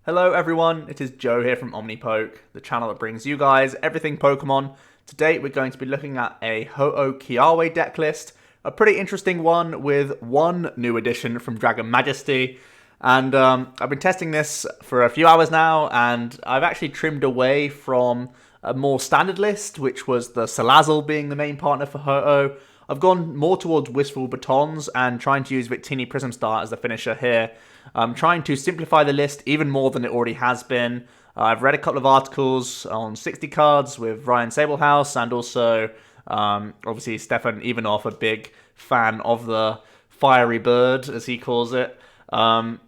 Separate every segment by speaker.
Speaker 1: Hello everyone, it is Joe here from OmniPoke, the channel that brings you guys everything Pokemon. Today we're going to be looking at a Ho-OH Kiawe deck list, a pretty interesting one with one new addition from Dragon Majesty. And I've been testing this for a few hours now, and I've actually trimmed away from a more standard list, which was the Salazzle being the main partner for Ho-OH. I've gone more towards Wistful Batons and trying to use Victini Prism Star as the finisher here. I'm trying to simplify the list even more than it already has been. I've read a couple of articles on 60 cards with Ryan Sablehouse, and also obviously Stefan Ivanov, a big fan of the fiery bird, as he calls it. And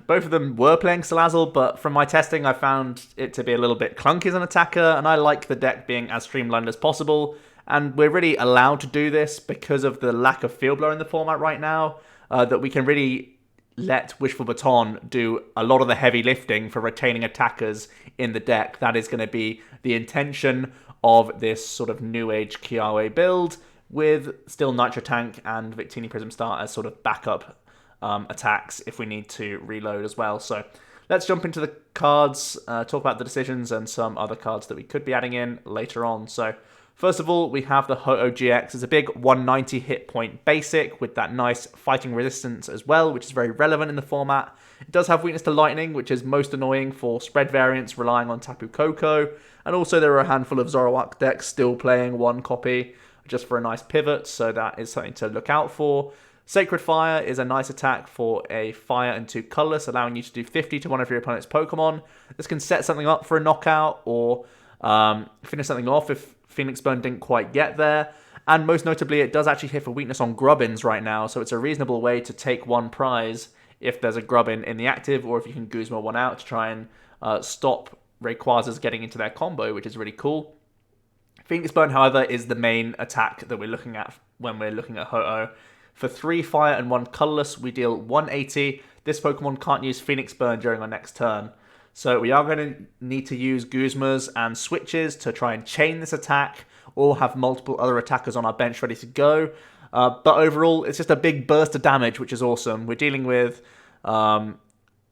Speaker 1: both of them were playing Salazzle, but from my testing I found it to be a little bit clunky as an attacker, and I like the deck being as streamlined as possible. And we're really allowed to do this because of the lack of field blow in the format right now, that we can really let Wishful Baton do a lot of the heavy lifting for retaining attackers in the deck. That is going to be the intention of this sort of new age Kiawe build, with still Nitro Tank and Victini Prism Star as sort of backup attacks if we need to reload as well. So let's jump into the cards, talk about the decisions and some other cards that we could be adding in later on. So first of all, we have the Ho-OH GX. It's a big 190 hit point basic with that nice fighting resistance as well, which is very relevant in the format. It does have weakness to lightning, which is most annoying for spread variants relying on Tapu Koko. And also there are a handful of Zoroark decks still playing one copy just for a nice pivot, so that is something to look out for. Sacred Fire is a nice attack for a fire and 2 colorless, allowing you to do 50 to one of your opponent's Pokemon. This can set something up for a knockout or finish something off if Phoenix Burn didn't quite get there. And most notably, it does actually hit for weakness on Grubbins right now, so it's a reasonable way to take one prize if there's a Grubbin in the active, or if you can Guzma one out to try and stop Rayquazas getting into their combo, which is really cool. Phoenix Burn, however, is the main attack that we're looking at when we're looking at Ho-OH. For 3 fire and 1 colorless, we deal 180. This Pokemon can't use Phoenix Burn during our next turn. So we are going to need to use Guzmas and switches to try and chain this attack, or have multiple other attackers on our bench ready to go. But overall, it's just a big burst of damage, which is awesome. We're dealing with some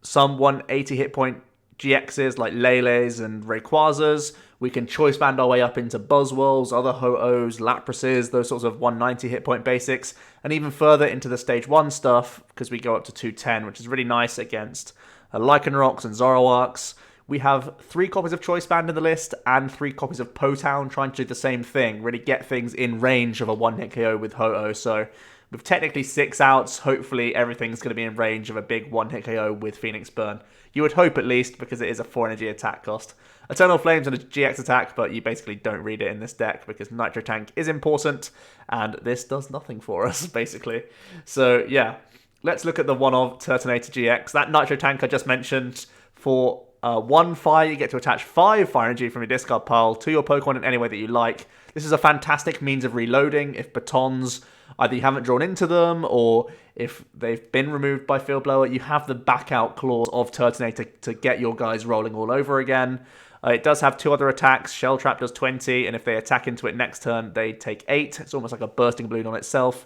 Speaker 1: 180 hit point GXs like Lele's and Rayquazas. We can choice band our way up into Buzzwoles, other Ho-Ohs, Laprases, those sorts of 190 hit point basics, and even further into the stage 1 stuff, because we go up to 210, which is really nice against Lycanrocs and Zoroarks. We have 3 copies of Choice Band in the list and 3 copies of Potown, trying to do the same thing, really get things in range of a 1-hit KO with Ho-OH. So with technically 6 outs, hopefully everything's going to be in range of a big 1-hit KO with Phoenix Burn. You would hope at least, because it is a 4 energy attack cost. Eternal Flames and a GX attack, but you basically don't read it in this deck because Nitro Tank is important, and this does nothing for us, basically. So yeah, let's look at the one of Turtonator-GX. That Nitro Tank I just mentioned, for 1 fire, you get to attach 5 fire energy from your discard pile to your Pokemon in any way that you like. This is a fantastic means of reloading if Batons either you haven't drawn into them, or if they've been removed by Field Blower, you have the back out clause of Turtonator to get your guys rolling all over again. It does have 2 other attacks. Shell Trap does 20, and if they attack into it next turn, they take 8. It's almost like a bursting balloon on itself.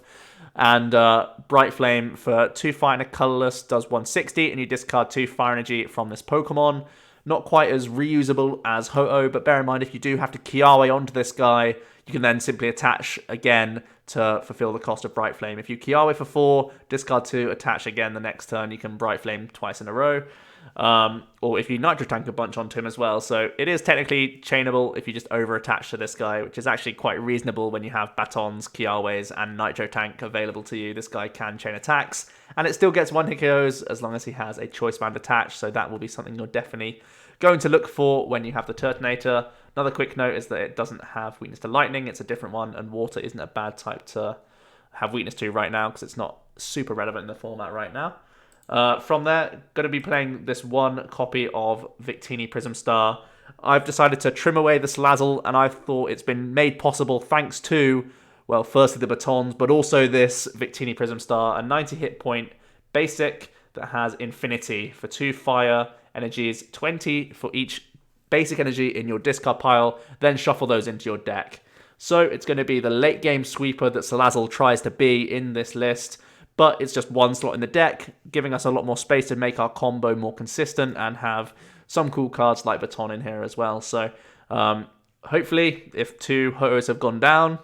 Speaker 1: And Bright Flame for 2 fire and a colorless does 160, and you discard 2 fire energy from this Pokemon. Not quite as reusable as Ho-OH, but bear in mind if you do have to Kiawe onto this guy, you can then simply attach again to fulfill the cost of Bright Flame. If you Kiawe for 4, discard 2, attach again the next turn, you can Bright Flame twice in a row. Or if you Nitro Tank a bunch onto him as well. So it is technically chainable if you just over-attach to this guy, which is actually quite reasonable when you have Batons, Kiawes, and Nitro Tank available to you. This guy can chain attacks, and it still gets 1-hit KOs as long as he has a Choice Band attached, so that will be something you're definitely going to look for when you have the Turtonator. Another quick note is that it doesn't have weakness to lightning, it's a different one, and water isn't a bad type to have weakness to right now because it's not super relevant in the format right now. From there, going to be playing this 1 copy of Victini Prism Star. I've decided to trim away the Salazzle, and I thought it's been made possible thanks to, well, firstly the Batons, but also this Victini Prism Star, a 90 hit point basic that has Infinity for 2 fire energies, 20 for each basic energy in your discard pile, then shuffle those into your deck. So it's going to be the late game sweeper that Salazzle tries to be in this list, but it's just one slot in the deck, giving us a lot more space to make our combo more consistent and have some cool cards like Baton in here as well. So hopefully, if 2 Ho-Ohs have gone down,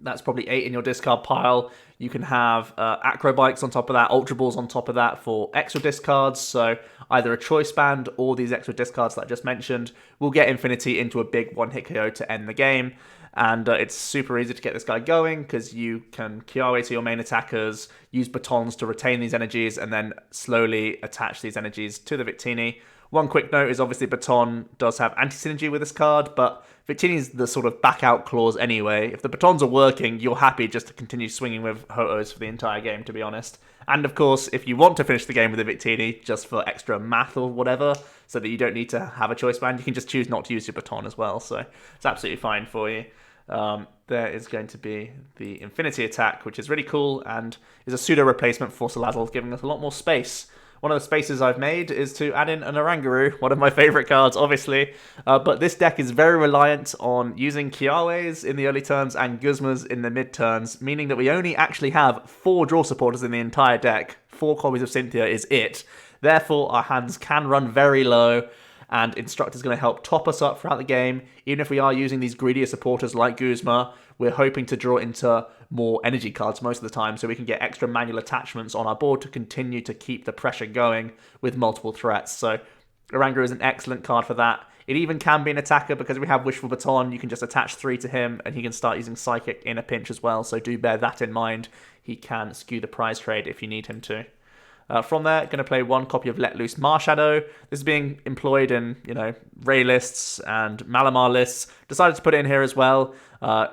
Speaker 1: that's probably 8 in your discard pile. You can have Acrobikes on top of that, Ultra Balls on top of that for extra discards. So either a Choice Band or these extra discards that I just mentioned will get Infinity into a big one-hit KO to end the game. And it's super easy to get this guy going because you can Kiawe to your main attackers, use Batons to retain these energies, and then slowly attach these energies to the Victini. One quick note is obviously Baton does have anti-synergy with this card, but Victini's the sort of back-out clause anyway. If the Batons are working, you're happy just to continue swinging with Ho-Ohs for the entire game, to be honest. And of course, if you want to finish the game with a Victini, just for extra math or whatever, so that you don't need to have a choice band, you can just choose not to use your Baton as well, so it's absolutely fine for you. There is going to be the Infinity attack, which is really cool, and is a pseudo replacement for Salazzle, giving us a lot more space. One of the spaces I've made is to add in an Oranguru, one of my favourite cards, obviously. But this deck is very reliant on using Kiawes in the early turns and Guzmas in the mid turns, meaning that we only actually have 4 draw supporters in the entire deck. 4 copies of Cynthia is it. Therefore, our hands can run very low, and Instructor's going to help top us up throughout the game. Even if we are using these greedier supporters like Guzma, we're hoping to draw into more energy cards most of the time, so we can get extra manual attachments on our board to continue to keep the pressure going with multiple threats. So Oranguru is an excellent card for that. It even can be an attacker because we have Wishful Baton. You can just attach 3 to him, and he can start using Psychic in a pinch as well, so do bear that in mind. He can skew the prize trade if you need him to. From there, going to play 1 copy of Let Loose Marshadow. This is being employed in, Ray lists and Malamar lists. Decided to put it in here as well.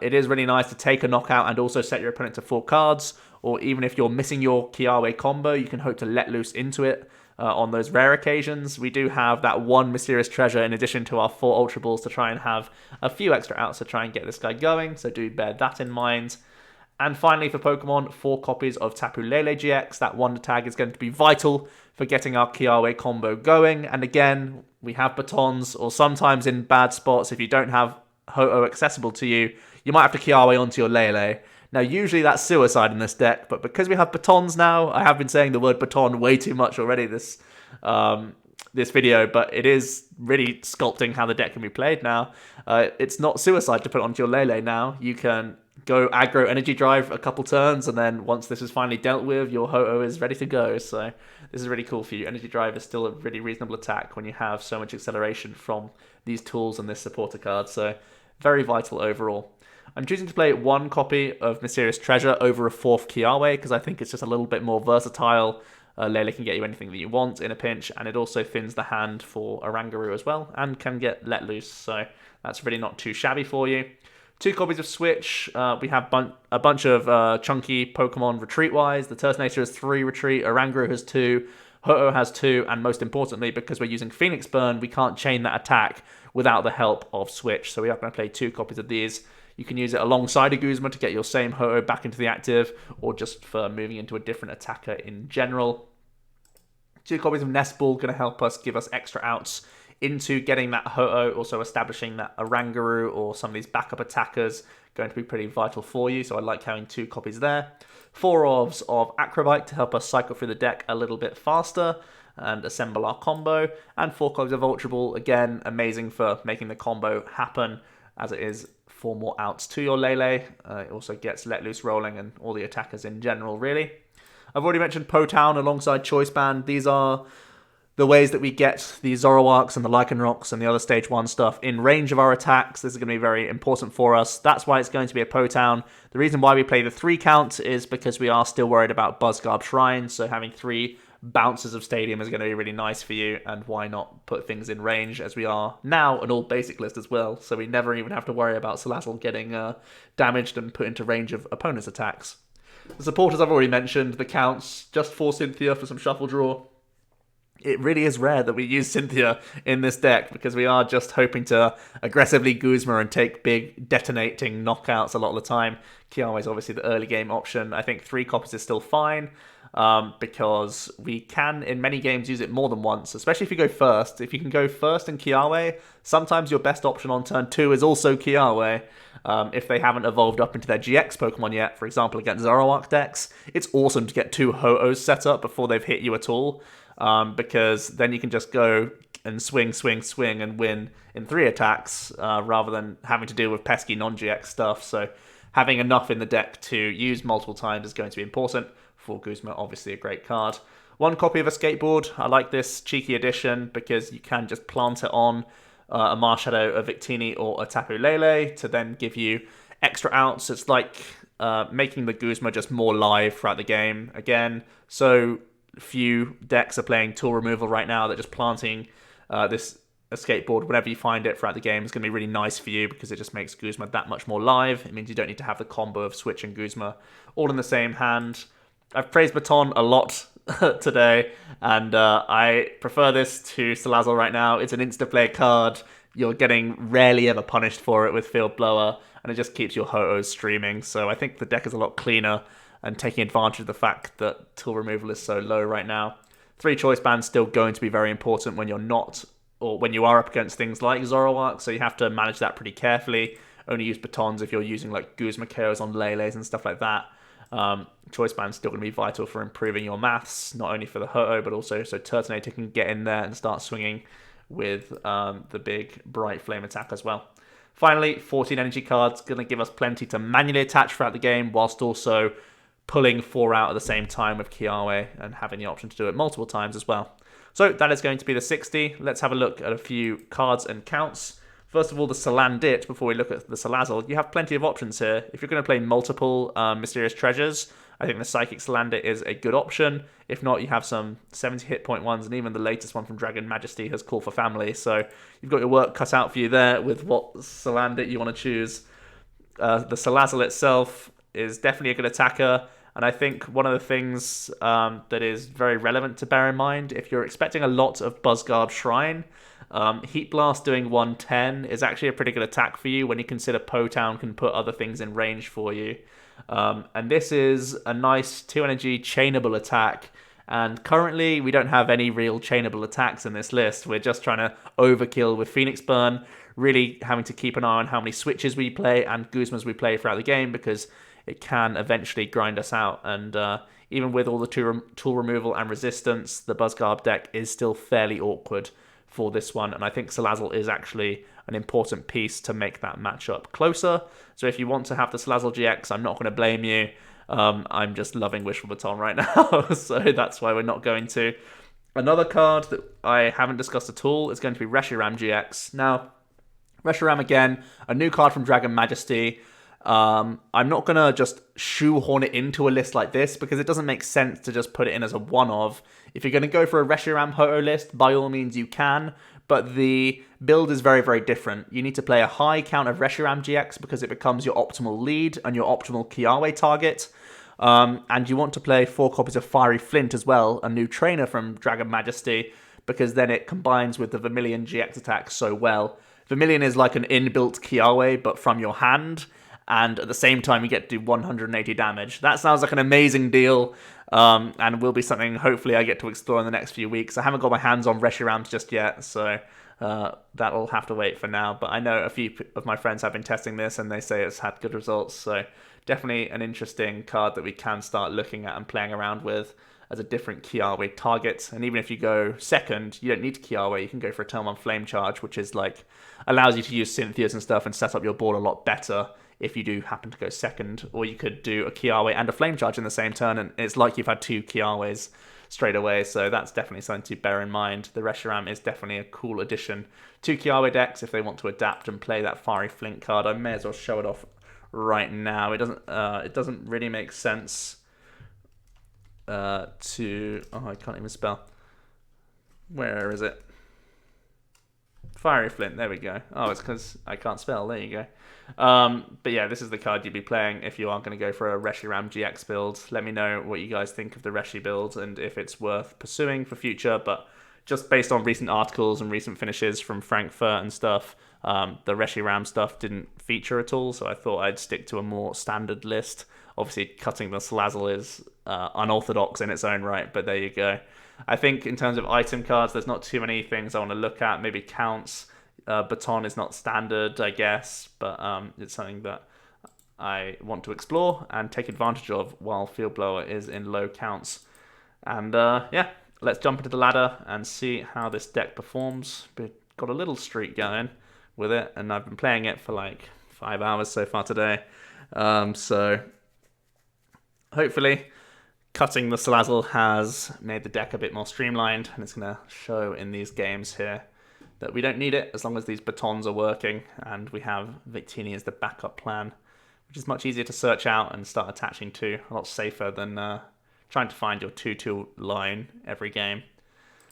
Speaker 1: It is really nice to take a knockout and also set your opponent to 4 cards. Or even if you're missing your Kiawe combo, you can hope to let loose into it on those rare occasions. We do have that 1 Mysterious Treasure in addition to our 4 Ultra Balls to try and have a few extra outs to try and get this guy going. So do bear that in mind. And finally for Pokemon, 4 copies of Tapu Lele-GX. That Wonder Tag is going to be vital for getting our Kiawe combo going. And again, we have Batons, or sometimes in bad spots, if you don't have Ho-Oh accessible to you, you might have to Kiawe onto your Lele. Now, usually that's suicide in this deck, but because we have Batons now, I have been saying the word Baton way too much already this video, but it is really sculpting how the deck can be played now. It's not suicide to put onto your Lele now. You can go aggro Energy Drive a couple turns, and then once this is finally dealt with, your Ho-Oh is ready to go. So this is really cool for you. Energy Drive is still a really reasonable attack when you have so much acceleration from these tools and this supporter card. So very vital overall. I'm choosing to play 1 copy of Mysterious Treasure over a 4th Kiawe because I think it's just a little bit more versatile. Lele can get you anything that you want in a pinch, and it also thins the hand for Oranguru as well, and can get let loose, so that's really not too shabby for you. 2 copies of Switch. We have a bunch of chunky Pokemon retreat-wise. The Turtonator has 3 retreat, Oranguru has 2, Ho-Oh has 2, and most importantly, because we're using Phoenix Burn, we can't chain that attack without the help of Switch, so we are going to play 2 copies of these. You can use it alongside a Guzma to get your same Ho-Oh back into the active, or just for moving into a different attacker in general. 2 copies of Nest Ball going to help us give us extra outs into getting that Ho-Oh, also establishing that Oranguru or some of these backup attackers going to be pretty vital for you, so I like having 2 copies there. 4 orbs of Acrobike to help us cycle through the deck a little bit faster and assemble our combo, and 4 copies of Ultra Ball, again, amazing for making the combo happen, as it is 4 more outs to your Lele. It also gets Let Loose rolling and all the attackers in general, really. I've already mentioned Potown alongside Choice Band. These are the ways that we get the Zoroarks and the Lycanrocs and the other Stage 1 stuff in range of our attacks. This is going to be very important for us. That's why it's going to be a Potown. The reason why we play the 3 count is because we are still worried about Buzzgarb Shrine, so having 3 bounces of Stadium is going to be really nice for you, and why not put things in range, as we are now an all basic list as well, so we never even have to worry about Salazzle getting damaged and put into range of opponents' attacks. The supporters I've already mentioned, the counts, just for Cynthia for some shuffle draw. It really is rare that we use Cynthia in this deck because we are just hoping to aggressively Guzma and take big detonating knockouts a lot of the time. Kiawe is obviously the early game option. I think 3 copies is still fine. because we can, in many games, use it more than once, especially if you go first. If you can go first in Kiawe, sometimes your best option on turn 2 is also Kiawe. If they haven't evolved up into their GX Pokemon yet, for example, against Zoroark decks, it's awesome to get 2 Ho-Ohs set up before they've hit you at all, because then you can just go and swing, and win in 3 attacks, rather than having to deal with pesky non-GX stuff. So having enough in the deck to use multiple times is going to be important. For Guzma, obviously a great card. 1 copy of a skateboard. I like this cheeky addition because you can just plant it on a Marshadow, a Victini, or a Tapu Lele to then give you extra outs. It's like making the Guzma just more live throughout the game. Again, so few decks are playing tool removal right now that just planting this a skateboard whenever you find it throughout the game is going to be really nice for you because it just makes Guzma that much more live. It means you don't need to have the combo of Switch and Guzma all in the same hand. I've praised Baton a lot today, and I prefer this to Salazzle right now. It's an insta-play card. You're getting rarely ever punished for it with Field Blower, and it just keeps your Ho-Ohs streaming. So I think the deck is a lot cleaner and taking advantage of the fact that tool removal is so low right now. 3 Choice Bands still going to be very important when you're not, or when you are up against things like Zoroark, so you have to manage that pretty carefully. Only use Batons if you're using like Guzma KOs on Leles and stuff like that. Choice Band's still going to be vital for improving your maths, not only for the Ho-Oh, but also so Turtonator can get in there and start swinging with the big bright flame attack as well. Finally, 14 energy cards, going to give us plenty to manually attach throughout the game, whilst also pulling 4 out at the same time with Kiawe and having the option to do it multiple times as well. So that is going to be the 60. Let's have a look at a few cards and counts. First of all, the Salandit, before we look at the Salazzle, you have plenty of options here. If you're going to play multiple Mysterious Treasures, I think the Psychic Salandit is a good option. If not, you have some 70 hit point ones, and even the latest one from Dragon Majesty has Call for Family. So you've got your work cut out for you there with what Salandit you want to choose. The Salazzle itself is definitely a good attacker, and I think one of the things that is very relevant to bear in mind, if you're expecting a lot of Buzzgarb Shrine, Heat Blast doing 110 is actually a pretty good attack for you when you consider Potown can put other things in range for you. And this is a nice 2 energy chainable attack, and currently we don't have any real chainable attacks in this list. We're just trying to overkill with Phoenix Burn, really having to keep an eye on how many switches we play and Guzmas we play throughout the game, because it can eventually grind us out. And even with all the tool removal and resistance, the Buzzgarb deck is still fairly awkward for this one, and I think Salazzle is actually an important piece to make that matchup closer. So if you want to have the Salazzle GX, I'm not going to blame you. I'm just loving Wishful Baton right now, so that's why we're not going to. Another card that I haven't discussed at all is going to be Reshiram GX. Now, Reshiram again, a new card from Dragon Majesty. I'm not going to just shoehorn it into a list like this because it doesn't make sense to just put it in as a one-of. If you're going to go for a Reshiram Ho-Oh list, by all means you can, but the build is very, very different. You need to play a high count of Reshiram GX because it becomes your optimal lead and your optimal Kiawe target. And you want to play 4 copies of Fiery Flint as well, a new trainer from Dragon Majesty, because then it combines with the Vermilion GX attack so well. Vermilion is like an inbuilt Kiawe, but from your hand, and at the same time you get to do 180 damage. That sounds like an amazing deal, and will be something hopefully I get to explore in the next few weeks. I haven't got my hands on Reshirams just yet, so that'll have to wait for now. But I know a few of my friends have been testing this, and they say it's had good results, so definitely an interesting card that we can start looking at and playing around with as a different Kiawe target. And even if you go second, you don't need Kiawe, you can go for a turn 1 Flame Charge, which is like allows you to use Cynthias and stuff and set up your board a lot better if you do happen to go second. Or you could do a Kiawe and a Flame Charge in the same turn, and it's like you've had 2 Kiawes straight away, so that's definitely something to bear in mind. The Reshiram is definitely a cool addition to Kiawe decks if they want to adapt and play that Fiery Flint card. I may as well show it off right now. It doesn't really make sense to... Oh, I can't even spell. Where is it? Fiery Flint, there we go. Oh, it's because I can't spell, there you go. But yeah, this is the card you'd be playing if you are going to go for a Reshiram GX build. Let me know what you guys think of the Reshi build and if it's worth pursuing for future, but just based on recent articles and recent finishes from Frankfurt and stuff, the Reshiram stuff didn't feature at all, so I thought I'd stick to a more standard list. Obviously, cutting the Salazzle is unorthodox in its own right, but there you go. I think in terms of item cards, there's not too many things I want to look at. Maybe counts. Baton is not standard, I guess, but it's something that I want to explore and take advantage of while Field Blower is in low counts. And yeah, let's jump into the ladder and see how this deck performs. We've got a little streak going with it, and I've been playing it for like 5 hours so far today. So hopefully cutting the Salazzle has made the deck a bit more streamlined, and it's going to show in these games here that we don't need it as long as these Batons are working, and we have Victini as the backup plan, which is much easier to search out and start attaching to, a lot safer than trying to find your 2-2 line every game.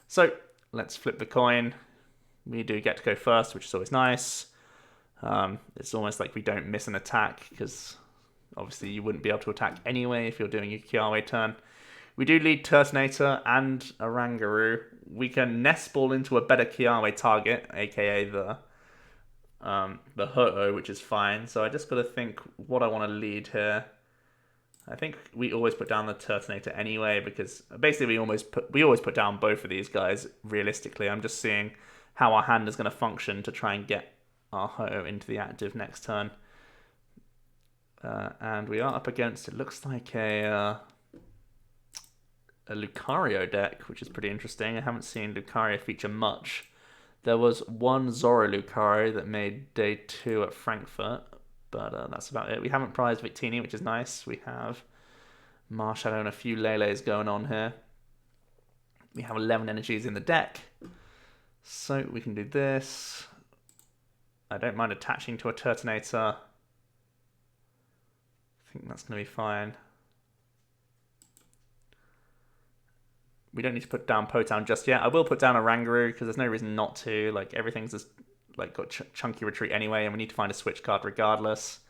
Speaker 1: So let's flip the coin. We do get to go first, which is always nice. It's almost like we don't miss an attack, because obviously you wouldn't be able to attack anyway if you're doing a Kiawe turn. We do lead Turtonator and Oranguru. We can nest ball into a better Kiawe target, aka the Ho-Oh, which is fine. So I just got to think what I want to lead here. I think we always put down the Turtonator anyway, because basically we always put down both of these guys realistically. I'm just seeing how our hand is going to function to try and get our Ho-Oh into the active next turn. And we are up against, it looks like a Lucario deck, which is pretty interesting. I haven't seen Lucario feature much. There was one Zoro Lucario that made day 2 at Frankfurt, but that's about it. We haven't prized Victini, which is nice. We have Marshadow and a few Lele's going on here. We have 11 energies in the deck, so we can do this. I don't mind attaching to a Turtonator. I think that's going to be fine. We don't need to put down Potown just yet. I will put down Oranguru because there's no reason not to. Like, everything's just like got chunky retreat anyway, and we need to find a switch card regardless.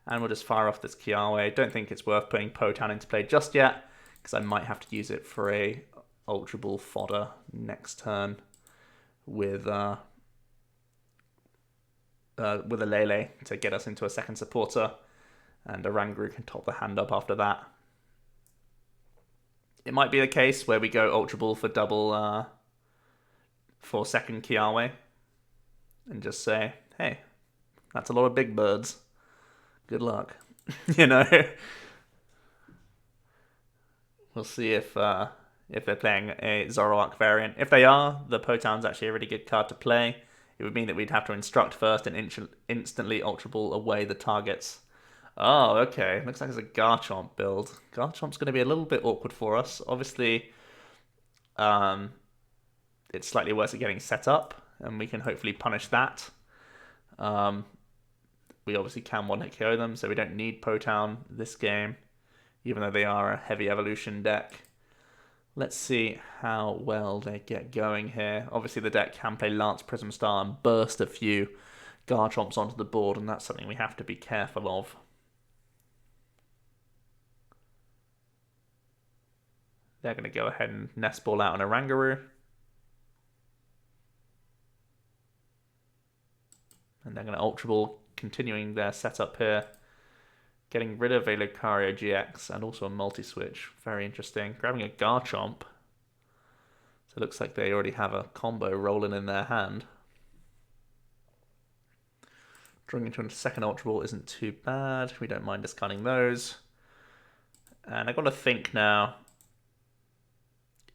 Speaker 1: And we'll just fire off this Kiawe. Don't think it's worth putting Potown into play just yet, because I might have to use it for a Ultra Ball fodder next turn with a Lele to get us into a second supporter, and Oranguru can top the hand up after that. It might be the case where we go Ultra Ball for double for second Kiawe and just say, hey, that's a lot of big birds. Good luck. You know? We'll see if they're playing a Zoroark variant. If they are, the Potown's actually a really good card to play. It would mean that we'd have to instruct first and instantly Ultra Ball away the targets. Oh, okay. Looks like it's a Garchomp build. Garchomp's going to be a little bit awkward for us. Obviously, it's slightly worse at getting set up, and we can hopefully punish that. We obviously can one-hit KO them, so we don't need Potown this game, even though they are a heavy evolution deck. Let's see how well they get going here. Obviously, the deck can play Lance Prism Star and burst a few Garchomps onto the board, and that's something we have to be careful of. They're going to go ahead and nest ball out on Oranguru. And they're going to Ultra Ball, continuing their setup here. Getting rid of a Lucario GX and also a multi-switch. Very interesting. Grabbing a Garchomp. So it looks like they already have a combo rolling in their hand. Drawing into a second Ultra Ball isn't too bad. We don't mind discarding those. And I've got to think now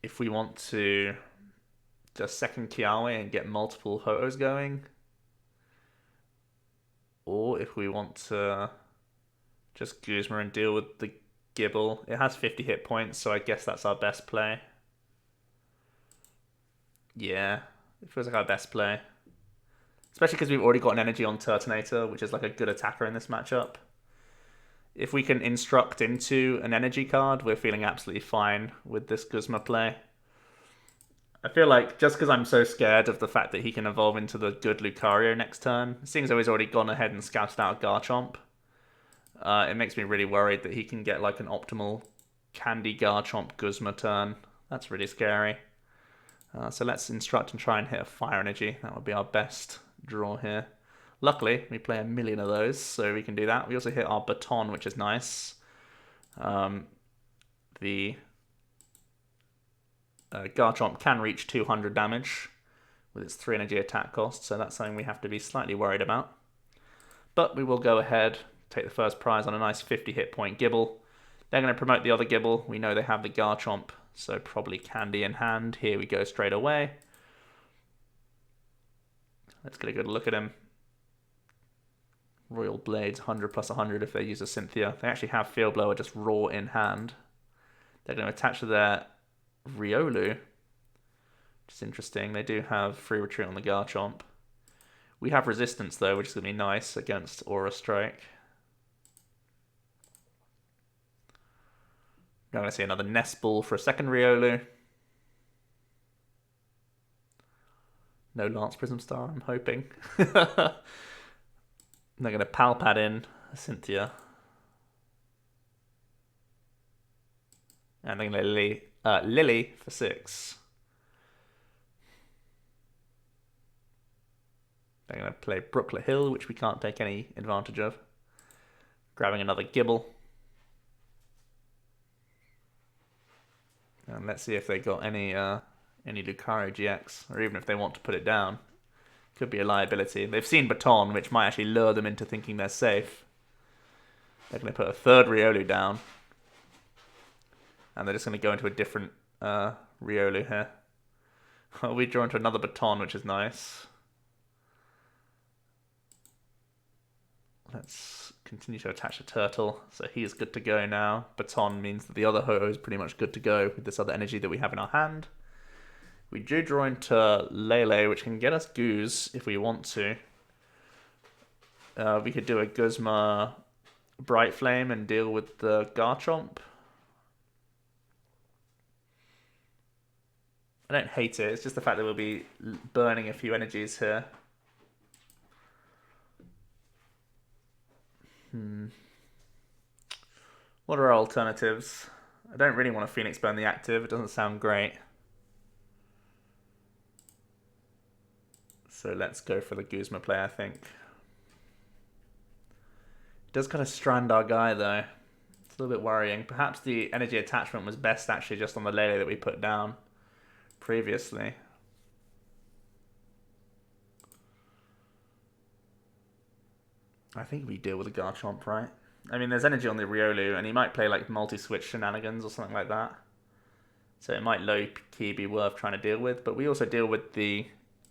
Speaker 1: if we want to just second Kiawe and get multiple Ho-Ohs going, or if we want to just Guzma and deal with the Gibble. It has 50 hit points, so I guess that's our best play. Yeah, it feels like our best play. Especially because we've already got an energy on Turtonator, which is like a good attacker in this matchup. If we can instruct into an energy card, we're feeling absolutely fine with this Guzma play. I feel like just because I'm so scared of the fact that he can evolve into the good Lucario next turn, seeing as though he's already gone ahead and scouted out Garchomp, it makes me really worried that he can get like an optimal Candy Garchomp Guzma turn. That's really scary. So let's instruct and try and hit a fire energy. That would be our best draw here. Luckily, we play a million of those, so we can do that. We also hit our Baton, which is nice. The Garchomp can reach 200 damage with its 3 energy attack cost, so that's something we have to be slightly worried about. But we will go ahead, take the first prize on a nice 50 hit point Gibble. They're going to promote the other Gibble. We know they have the Garchomp, so probably Candy in hand. Here we go straight away. Let's get a good look at him. Royal Blades, 100 plus 100 if they use a Cynthia. They actually have Field Blower just raw in hand. They're going to attach to their Riolu, which is interesting. They do have free retreat on the Garchomp. We have resistance though, which is going to be nice against Aura Strike. I'm going to see another Nest Ball for a second Riolu. No Lance Prism Star, I'm hoping. They're going to Palpad in a Cynthia. And they're going to Lily for 6. They're going to play Brooklet Hill, which we can't take any advantage of. Grabbing another Gibble. And let's see if they got any Lucario GX, or even if they want to put it down. Could be a liability. They've seen Baton, which might actually lure them into thinking they're safe. They're going to put a third Riolu down. And they're just going to go into a different Riolu here. We draw into another Baton, which is nice. Let's continue to attach a Turtle. So he's good to go now. Baton means that the other Ho-Oh is pretty much good to go with this other energy that we have in our hand. We do draw into Lele, which can get us Guz if we want to. We could do a Guzma Bright Flame and deal with the Garchomp. I don't hate it, it's just the fact that we'll be burning a few energies here. What are our alternatives? I don't really want to Phoenix Burn the active, it doesn't sound great. So let's go for the Guzma play, I think. It does kind of strand our guy though. It's a little bit worrying. Perhaps the energy attachment was best actually just on the Lele that we put down previously. I think we deal with the Garchomp, right? I mean, there's energy on the Riolu, and he might play like multi-switch shenanigans or something like that. So it might low-key be worth trying to deal with, but we also deal with the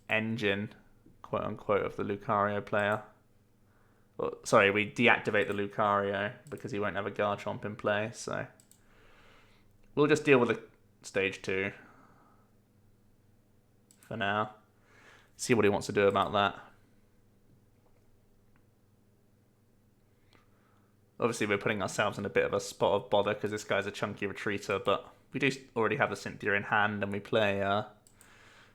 Speaker 1: engine, quote-unquote, of the Lucario player. Well, sorry, we deactivate the Lucario because he won't have a Garchomp in play, so we'll just deal with the stage 2 for now. See what he wants to do about that. Obviously, we're putting ourselves in a bit of a spot of bother because this guy's a chunky retreater, but we do already have the Cynthia in hand, and we play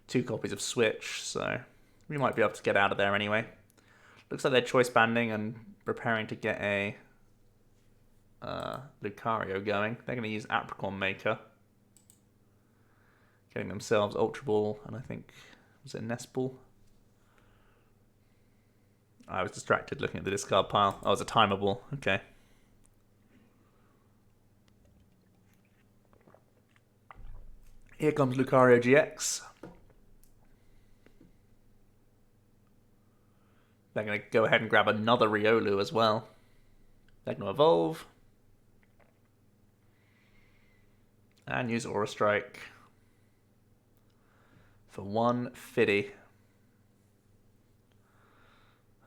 Speaker 1: 2 copies of Switch, so we might be able to get out of there anyway. Looks like they're choice banding and preparing to get a Lucario going. They're going to use Apricorn Maker. Getting themselves Ultra Ball, and I think, was it Nest Ball? I was distracted looking at the discard pile. Oh, it was a Timer Ball. Okay. Here comes Lucario GX. They're going to go ahead and grab another Riolu as well. They're going to evolve. And use Aura Strike. For 150.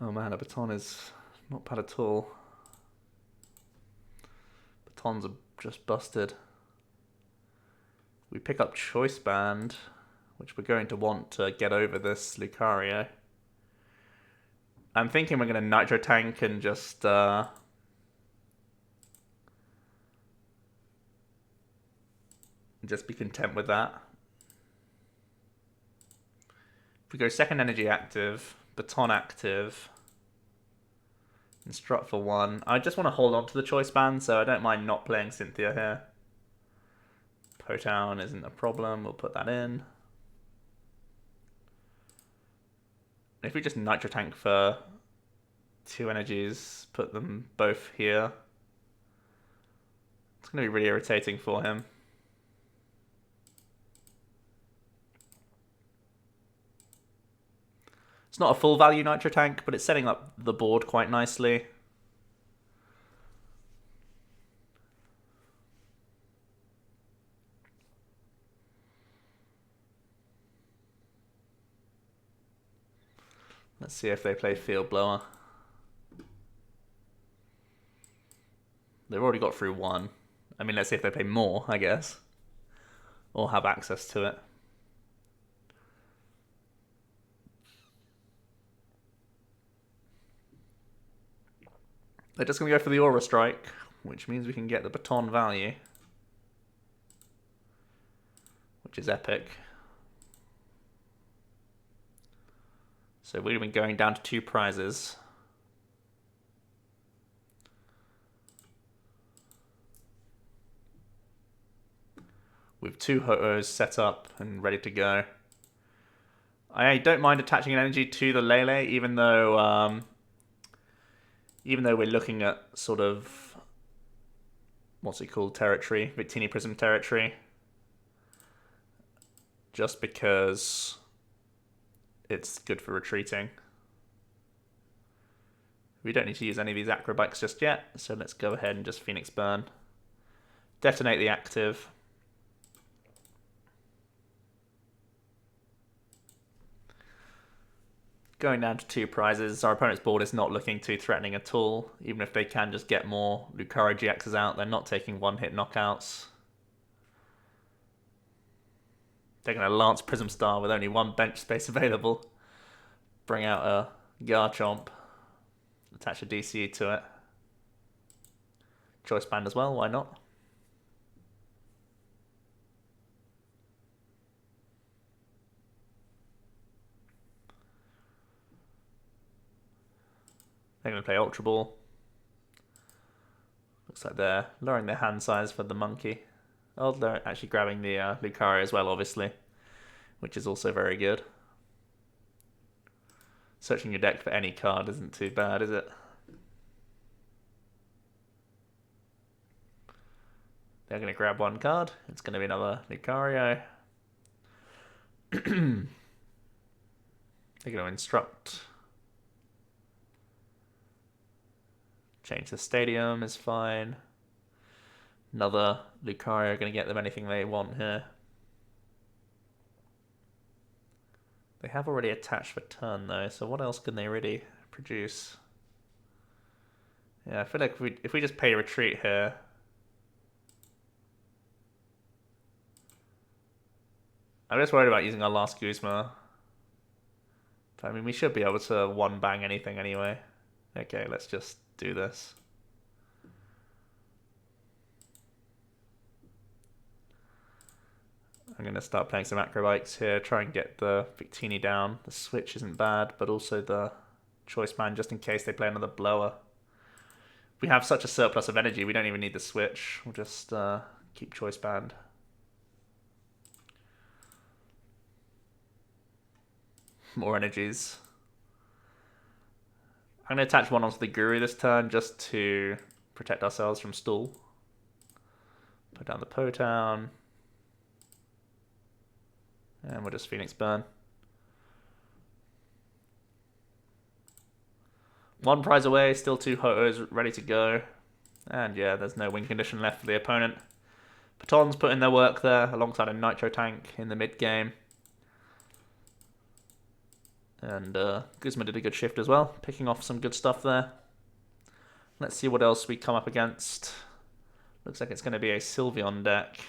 Speaker 1: Oh man, a Baton is not bad at all. Batons are just busted. We pick up Choice Band, which we're going to want to get over this Lucario. I'm thinking we're going to Nitro Tank and just be content with that. If we go second energy active, Baton active, Instruct for 1. I just want to hold on to the Choice Band, so I don't mind not playing Cynthia here. Potown isn't a problem, we'll put that in. If we just Nitro Tank for 2 energies, put them both here, it's going to be really irritating for him. It's not a full value Nitro Tank, but it's setting up the board quite nicely. Let's see if they play Field Blower. They've already got through 1. I mean, let's see if they play more, I guess. Or have access to it. They're just going to go for the Aura Strike, which means we can get the Baton value, which is epic. So we've been going down to 2 prizes. With 2 Ho-Ohs set up and ready to go. I don't mind attaching an energy to the Lele, even though we're looking at sort of, what's it called, territory, Victini Prism territory. Just because it's good for retreating. We don't need to use any of these acrobikes just yet, so let's go ahead and just Phoenix Burn. Detonate the active. Going down to 2 prizes. Our opponent's board is not looking too threatening at all. Even if they can just get more Lucario GXs out, they're not taking 1-hit knockouts. Taking a Lance Prism Star with only 1 bench space available. Bring out a Garchomp. Attach a DCE to it. Choice Band as well, why not? They're going to play Ultra Ball. Looks like they're lowering their hand size for the monkey. Oh, they're actually grabbing the Lucario as well, obviously, which is also very good. Searching your deck for any card isn't too bad, is it? They're going to grab 1 card. It's going to be another Lucario. They're going to instruct. Change the stadium is fine. Another Lucario going to get them anything they want here. They have already attached for turn though, so what else can they really produce? Yeah, I feel like if we just pay retreat here, I'm just worried about using our last Guzma. But I mean, we should be able to 1-bang anything anyway. Okay, let's just do this. I'm going to start playing some acrobikes here, try and get the Victini down. The switch isn't bad, but also the Choice Band just in case they play another blower. We have such a surplus of energy, we don't even need the switch. We'll just keep Choice Band. More energies. I'm going to attach 1 onto the Guru this turn just to protect ourselves from stall. Put down the Potown. And we'll just Phoenix Burn. 1 prize away, still 2 Ho-Ohs ready to go. And yeah, there's no win condition left for the opponent. Baton's put in their work there, alongside a Nitro Tank in the mid-game. And Guzma did a good shift as well, picking off some good stuff there. Let's see what else we come up against. Looks like it's going to be a Sylveon deck.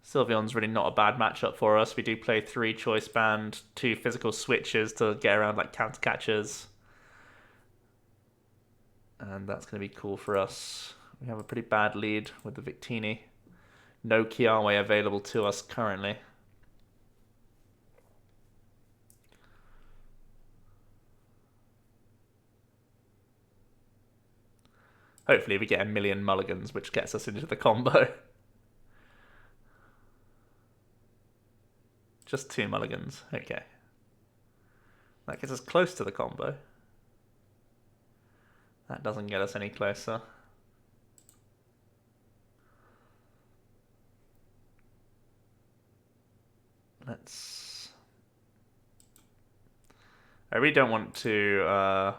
Speaker 1: Sylveon's really not a bad matchup for us. We do play 3 Choice Band, 2 physical switches to get around like counter catchers. And that's going to be cool for us. We have a pretty bad lead with the Victini. No Kiawe available to us currently. Hopefully we get a million mulligans, which gets us into the combo. Just 2 mulligans. Okay. That gets us close to the combo. That doesn't get us any closer. Let's... I really don't want to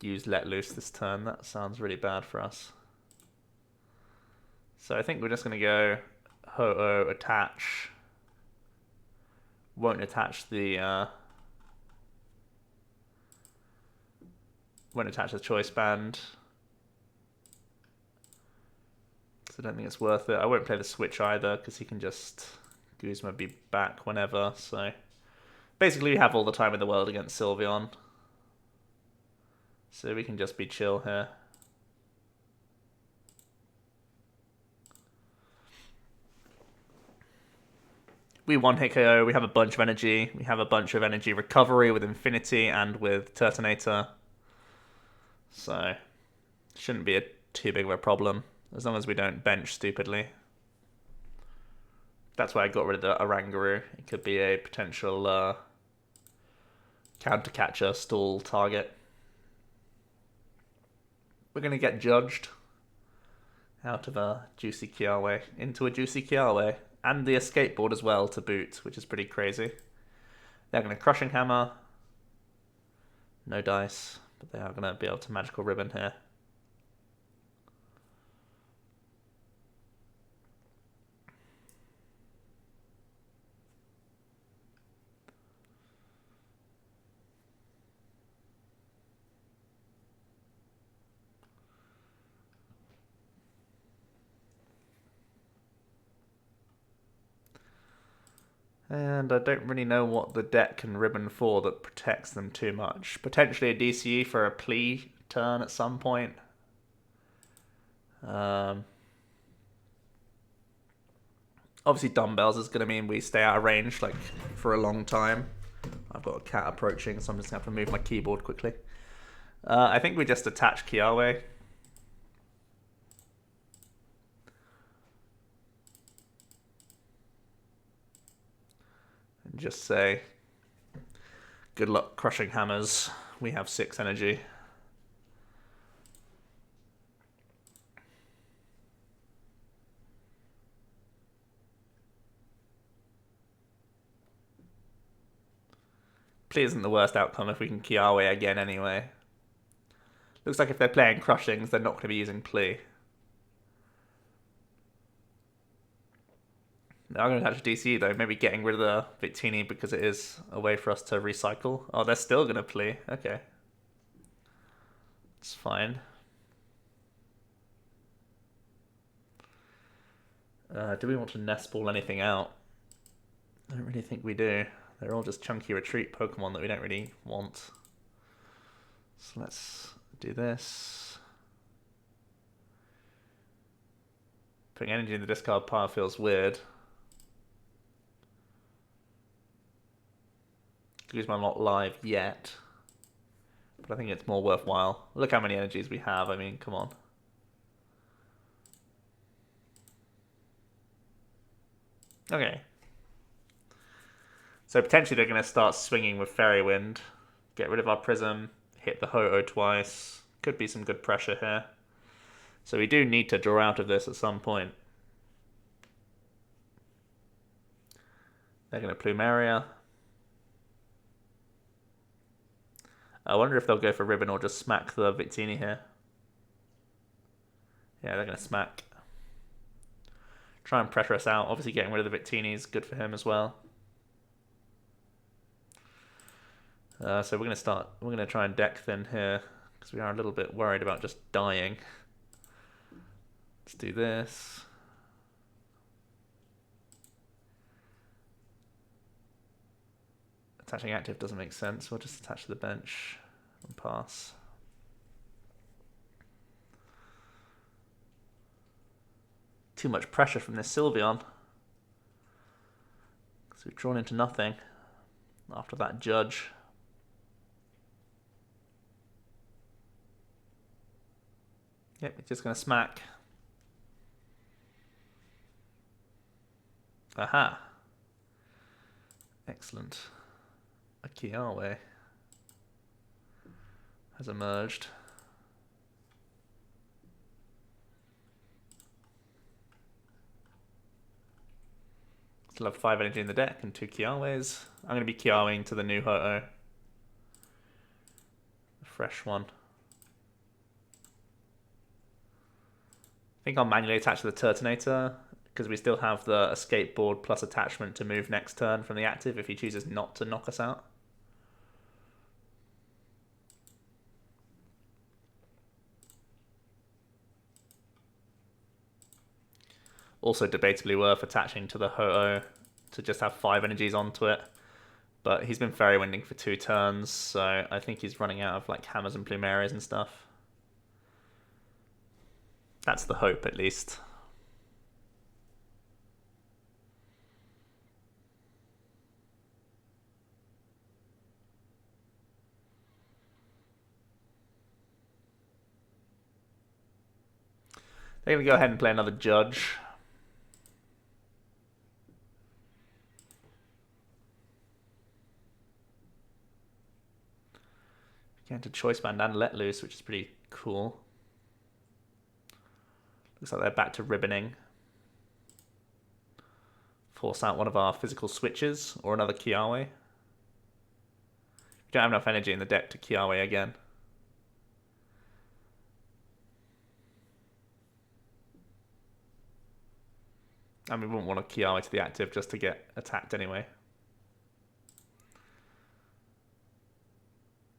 Speaker 1: use Let Loose this turn. That sounds really bad for us. So I think we're just going to go Ho-Oh attach. Won't attach the... won't attach the Choice Band. Because I don't think it's worth it. I won't play the Switch either, because he can just... Guzma be back whenever, so... Basically, we have all the time in the world against Sylveon. So we can just be chill here. We one-hit KO, we have a bunch of energy. We have a bunch of energy recovery with Infinity and with Turtonator. So, shouldn't be too big of a problem, as long as we don't bench stupidly. That's why I got rid of the Oranguru. It could be a potential counter-catcher stall target. We're going to get judged out of a juicy Kiawe into a juicy Kiawe. And the escape board as well to boot, which is pretty crazy. They're going to Crushing Hammer. No dice, but they are going to be able to Magical Ribbon here. And I don't really know what the deck can ribbon for that protects them too much. Potentially a DCE for a plea turn at some point. Obviously dumbbells is going to mean we stay out of range like for a long time. I've got a cat approaching, so I'm just going to have to move my keyboard quickly. I think we just attach Kiawe. Just say, good luck crushing hammers. We have 6 energy. Plea isn't the worst outcome if we can Kiawe again anyway. Looks like if they're playing crushings, they're not going to be using plea. I'm going to attach DC though, maybe getting rid of the Victini because it is a way for us to recycle. Oh, they're still going to play. Okay. It's fine. Do we want to nest ball anything out? I don't really think we do. They're all just chunky retreat Pokemon that we don't really want. So let's do this. Putting energy in the discard pile feels weird. Guzma not live yet, but I think it's more worthwhile. Look how many energies we have. I mean, come on. Okay. So potentially they're going to start swinging with Fairy Wind. Get rid of our Prism. Hit the Ho-Oh twice. Could be some good pressure here. So we do need to draw out of this at some point. They're going to Plumeria. I wonder if they'll go for Ribbon or just smack the Victini here. Yeah, they're going to smack. Try and pressure us out. Obviously getting rid of the Victini is good for him as well. So we're going to try and deck thin here, because we are a little bit worried about just dying. Let's do this. Attaching active doesn't make sense. We'll just attach to the bench and pass. Too much pressure from this Sylveon. Because we've drawn into nothing after that judge. Yep, it's just going to smack. Aha. Excellent. A Kiawe has emerged. Still have 5 energy in the deck and 2 Kiawes. I'm going to be Kiaweing to the new Ho-Oh. The fresh one. I think I'll manually attach to the Turtonator, because we still have the escape board plus attachment to move next turn from the active if he chooses not to knock us out. Also debatably worth attaching to the Ho-Oh to just have 5 energies onto it. But he's been fairy winding for 2 turns, so I think he's running out of like hammers and Plumerias and stuff. That's the hope, at least. They're going to go ahead and play another Judge. Get into Choice Band and Let Loose, which is pretty cool. Looks like they're back to ribboning. Force out one of our physical switches, or another Kiawe. We don't have enough energy in the deck to Kiawe again. And we wouldn't want a Kiawe to the active just to get attacked anyway.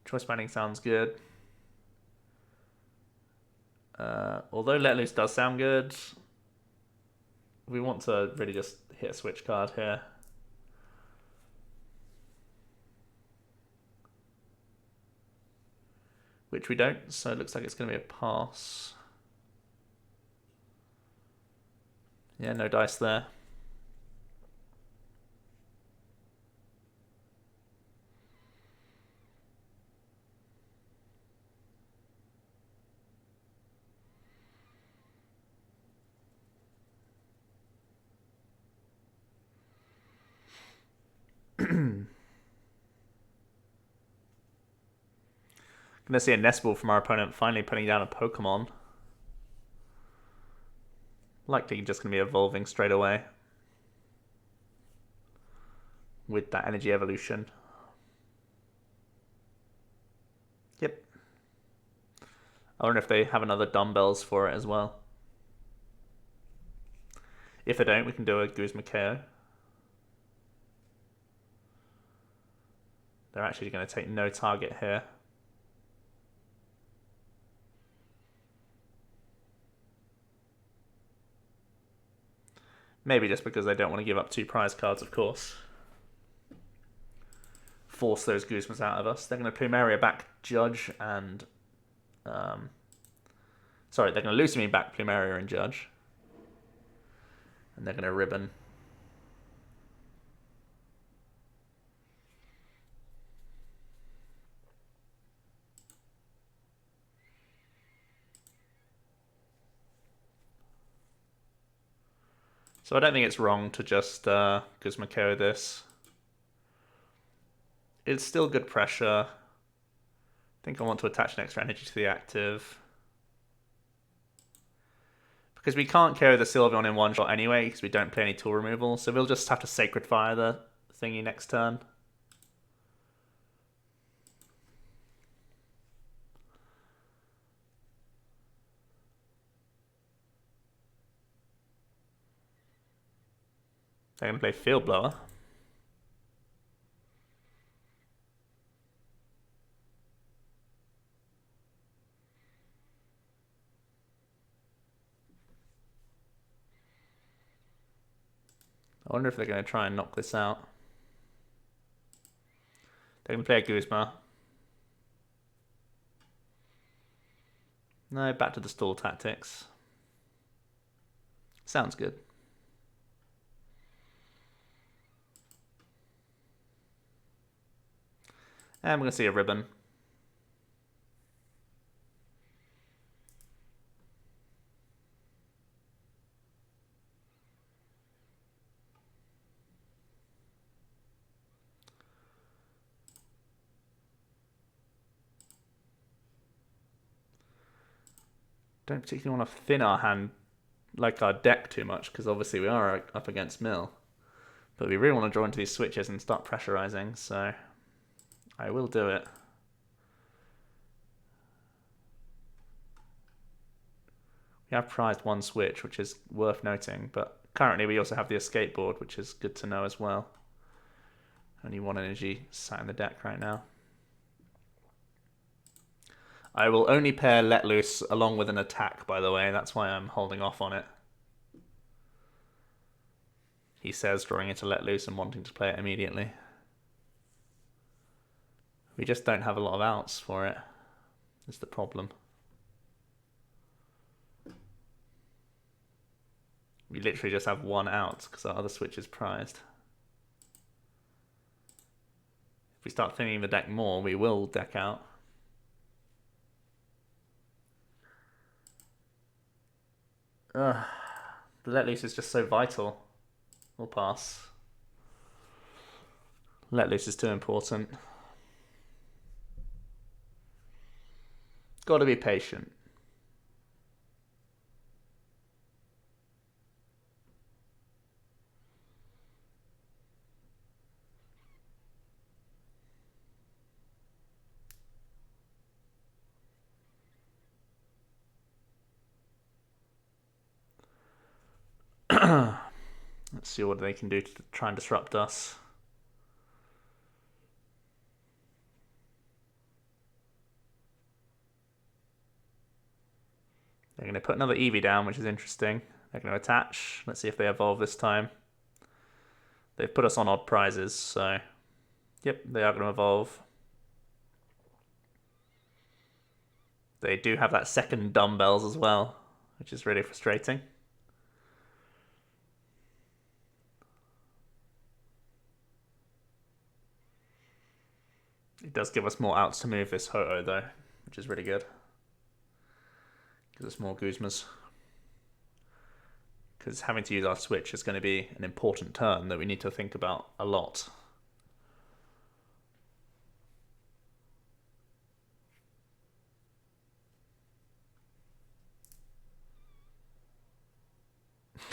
Speaker 1: Choice banding sounds good. Although Let Loose does sound good, we want to really just hit a switch card here. Which we don't, so it looks like it's going to be a pass. Yeah, no dice there. Gonna see a nest ball from our opponent finally putting down a Pokemon. Likely just gonna be evolving straight away with that energy evolution. Yep. I wonder if they have another dumbbells for it as well. If they don't, we can do a Guzma KO. They're actually going to take no target here. Maybe just because they don't want to give up 2 prize cards, of course. Force those Guzmas out of us. They're going to Plumeria back Judge and... sorry, they're going to Lucamine back Plumeria and Judge. And they're going to Ribbon. So I don't think it's wrong to just Guzma KO this. It's still good pressure. I think I want to attach an extra energy to the active. Because we can't KO the Sylveon in one shot anyway, because we don't play any tool removal. So we'll just have to Sacred Fire the thingy next turn. They're going to play Field Blower. I wonder if they're going to try and knock this out. They're going to play a Guzma. No, back to the stall tactics. Sounds good. And we're going to see a Ribbon. don't particularly want to thin our hand, like our deck too much, because obviously we are up against mill. But we really want to draw into these switches and start pressurizing, so I will do it. We have prized one switch, which is worth noting, but currently we also have the escape board, which is good to know as well. Only one energy sat in the deck right now. I will only pair Let Loose along with an attack, by the way. That's why I'm holding off on it. He says drawing into Let Loose and wanting to play it immediately. We just don't have a lot of outs for it. That's the problem. We literally just have one out because our other switch is prized. If we start thinning the deck more, we will deck out. The Let Loose is just so vital. We'll pass. Let Loose is too important. Gotta be patient. Let's see what they can do to try and disrupt us. They're going to put another Eevee down, which is interesting. They're going to attach. Let's see if they evolve this time. They've put us on odd prizes, so... Yep, they are going to evolve. They do have that second dumbbells as well, which is really frustrating. It does give us more outs to move this Ho-Oh though, which is really good. Gives us more Guzmas. Because having to use our switch is going to be an important turn that we need to think about a lot.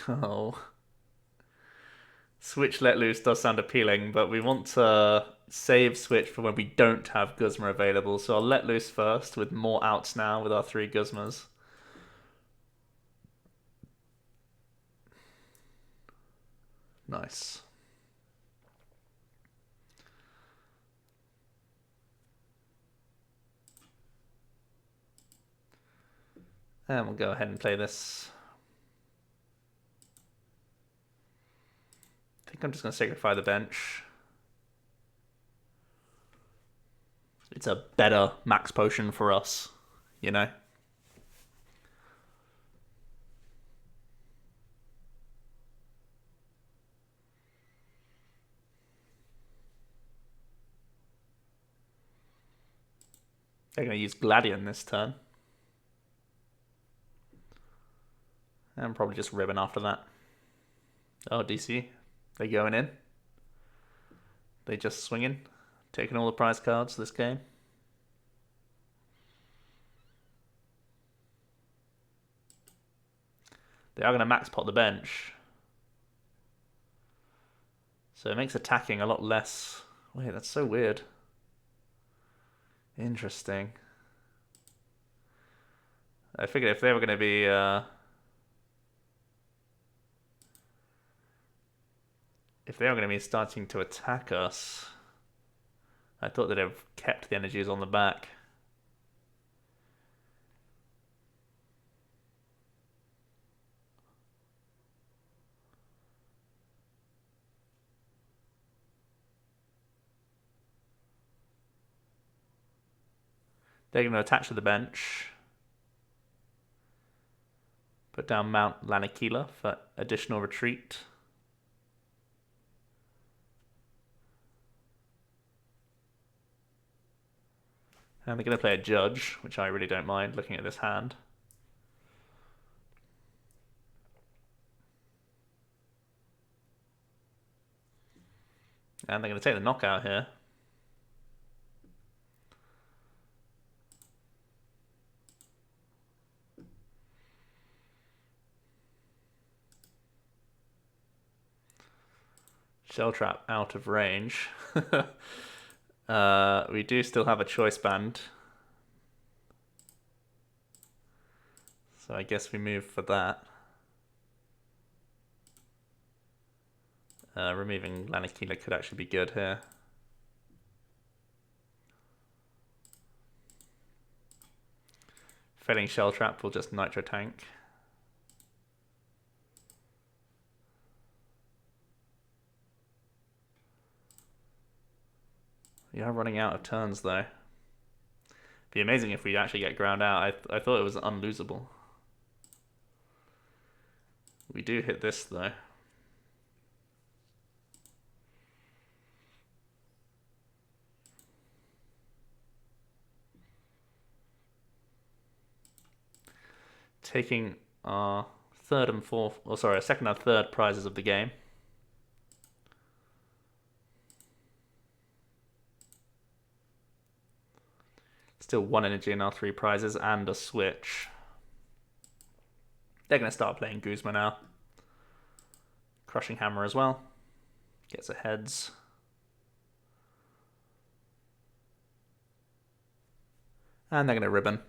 Speaker 1: Oh. Switch Let Loose does sound appealing, but we want to save switch for when we don't have Guzma available. So I'll Let Loose first with more outs now with our 3 Guzmas. Nice. And we'll go ahead and play this. I think I'm just going to sacrifice the bench. It's a better max potion for us, you know? They're going to use Gladion this turn. And probably just Ribbon after that. Oh, DC. They going in. They just swinging. Taking all the prize cards this game. They are going to max pot the bench. So it makes attacking a lot less... Wait, that's so weird. Interesting. I figured if they were going to be... if they were going to be starting to attack us, I thought they'd have kept the energies on the back. They're going to attach to the bench. Put down Mount Lanakila for additional retreat. And they're going to play a Judge, which I really don't mind looking at this hand. And they're going to take the knockout here. Shell Trap out of range. We do still have a Choice Band. So I guess we move for that. Removing Lanakila could actually be good here. Failing Shell Trap will just Nitro Tank. We are running out of turns though. Be amazing if we actually get ground out. I thought it was unlosable. We do hit this though. Taking our second and third prizes of the game. Still 1 energy in our 3 prizes and a switch. They're going to start playing Guzma now. Crushing Hammer as well. Gets a heads. And they're going to ribbon.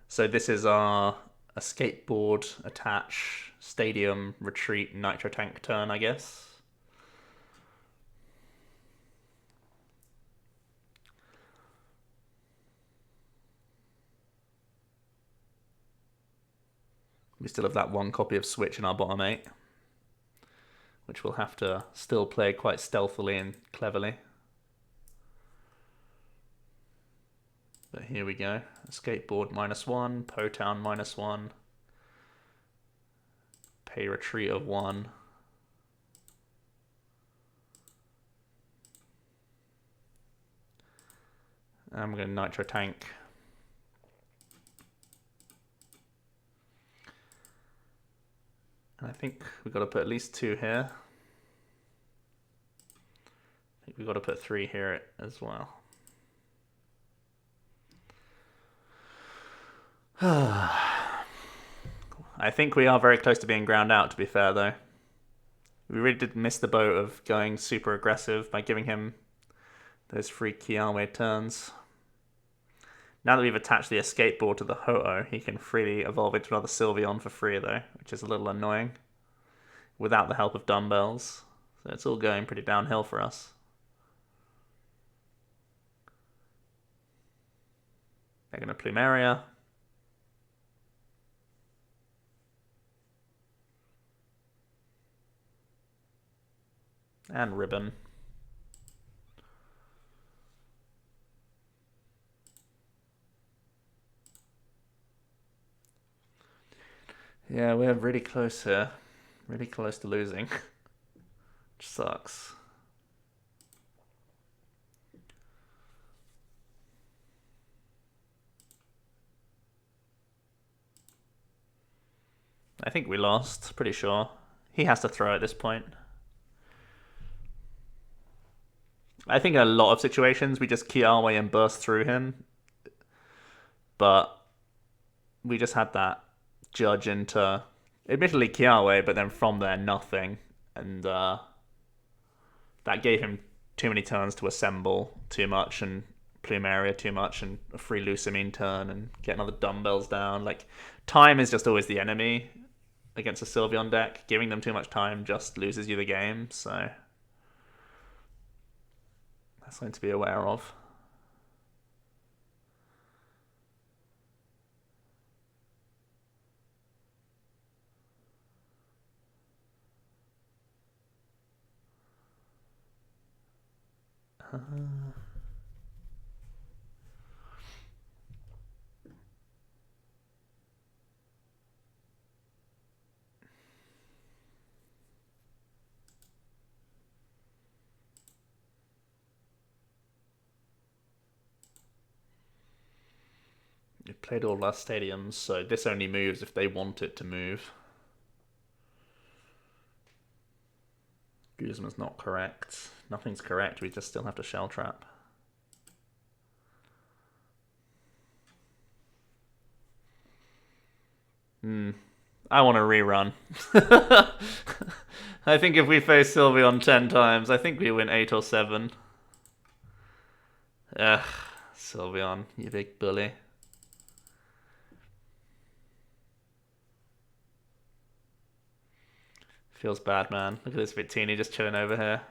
Speaker 1: So this is our a skateboard, attach, stadium, retreat, Nitro Tank turn, I guess. We still have that 1 copy of Switch in our bottom 8, which we'll have to still play quite stealthily and cleverly. But here we go. Skateboard -1, Potown -1, pay retreat of 1. And we're going to Nitro Tank. And I think we've got to put at least 2 here. I think we've got to put 3 here as well. I think we are very close to being ground out, to be fair, though. We really did miss the boat of going super aggressive by giving him those free Kiawe turns. Now that we've attached the escape board to the Ho-Oh, he can freely evolve into another Sylveon for free, though, which is a little annoying, without the help of dumbbells. So it's all going pretty downhill for us. They're going to Plumeria. And ribbon. Yeah, we're really close here. Really close to losing. Which sucks. I think we lost, pretty sure. He has to throw at this point. I think in a lot of situations we just Kiawe and burst through him. But we just had that judge into, admittedly Kiawe, but then from there nothing. And that gave him too many turns to assemble too much and Plumeria too much and a free Lucario turn and get another dumbbells down. Like, time is just always the enemy against a Sylveon deck. Giving them too much time just loses you the game, so that's something to be aware of. We've played all our stadiums, so this only moves if they want it to move. Guzma's not correct. Nothing's correct, we just still have to shell trap. I want to rerun. I think if we face Sylveon 10 times, I think we win 8 or 7. Ugh, Sylveon, you big bully. Feels bad, man. Look at this Victini just chilling over here.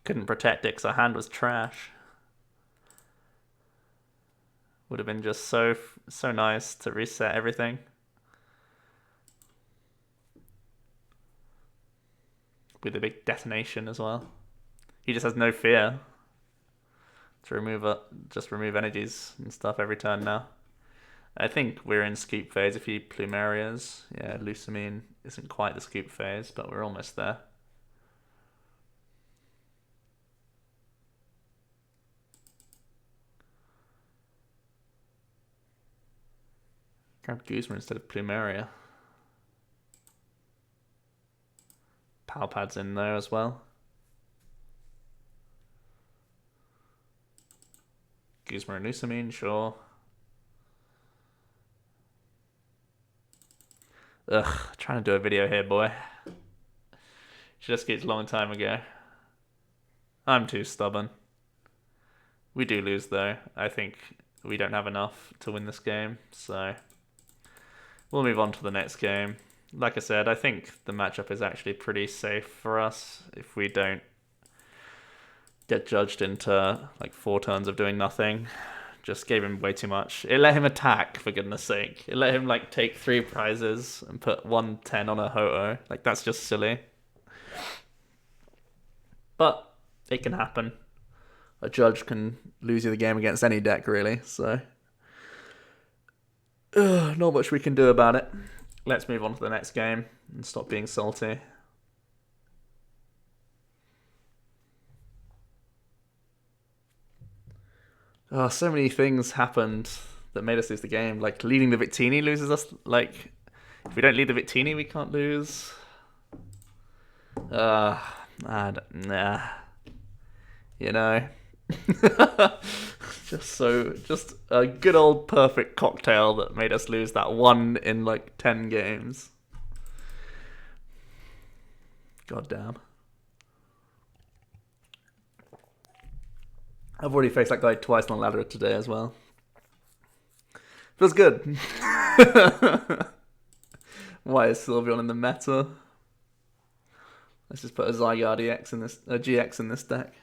Speaker 1: Couldn't protect it because our hand was trash. Would have been just so nice to reset everything. With a big detonation as well. He just has no fear to remove energies and stuff every turn now. I think we're in scoop phase if he Plumerias. Yeah, Lusamine isn't quite the scoop phase, but we're almost there. Grab Guzma instead of Plumeria. Power Pad's in there as well. Guzma and Lusamine, sure. Ugh, trying to do a video here, boy. Should have skipped a long time ago. I'm too stubborn. We do lose though. I think we don't have enough to win this game, so we'll move on to the next game. Like I said, I think the matchup is actually pretty safe for us if we don't get judged into like 4 turns of doing nothing. Just gave him way too much. It let him attack, for goodness sake. It let him like take 3 prizes and put 110 on a Ho-Oh. Like, that's just silly. But it can happen. A judge can lose you the game against any deck, really. So not much we can do about it. Let's move on to the next game and stop being salty. Oh, so many things happened that made us lose the game. Like, leading the Victini loses us. Like, if we don't lead the Victini, we can't lose. Nah. You know. Just a good old perfect cocktail that made us lose that one in like 10 games. God damn. I've already faced that guy twice on the ladder today as well. Feels good. Why is Sylveon in the meta? Let's just put a Zygarde EX in this, a GX in this deck.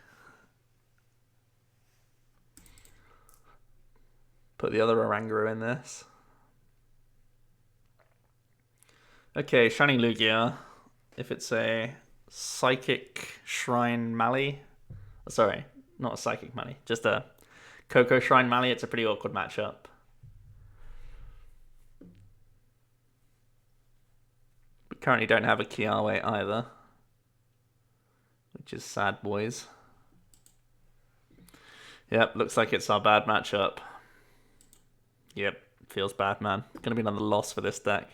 Speaker 1: Put the other Oranguru in this. Okay, Shining Lugia. If it's a Psychic Shrine Mally. Sorry, not a Psychic Mally. Just a Coco Shrine Mally. It's a pretty awkward matchup. We currently don't have a Kiawe either. Which is sad, boys. Yep, looks like it's our bad matchup. Yep, feels bad, man. Gonna be another loss for this deck.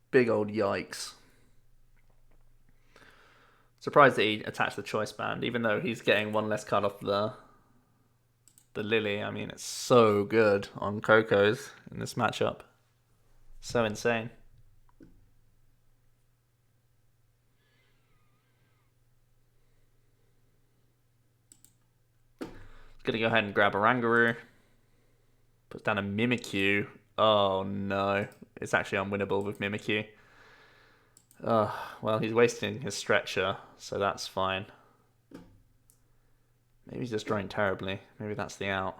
Speaker 1: Big old yikes. Surprised that he attached the Choice Band, even though he's getting one less card off the Lily. I mean, it's so good on Cocos in this matchup. So insane. Gonna go ahead and grab Oranguru. Puts down a Mimikyu. Oh no. It's actually unwinnable with Mimikyu. Well, he's wasting his stretcher, so that's fine. Maybe he's just drawing terribly. Maybe that's the out.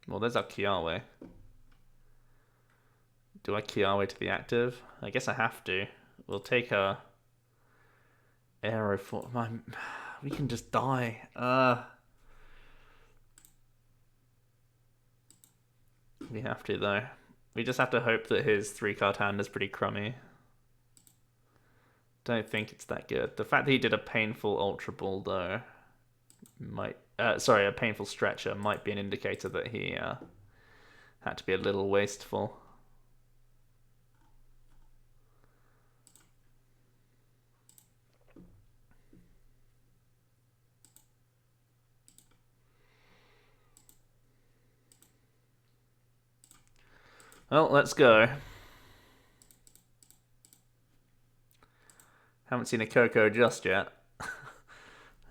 Speaker 1: Well, there's our Kiawe. Do I Kiawe to the active? I guess I have to. We'll take a Aero for my. We can just die. We have to though. We just have to hope that his 3-card hand is pretty crummy. Don't think it's that good. The fact that he did a painful Ultra Ball though might a painful stretcher might be an indicator that he had to be a little wasteful. Well, let's go. Haven't seen a Coco just yet.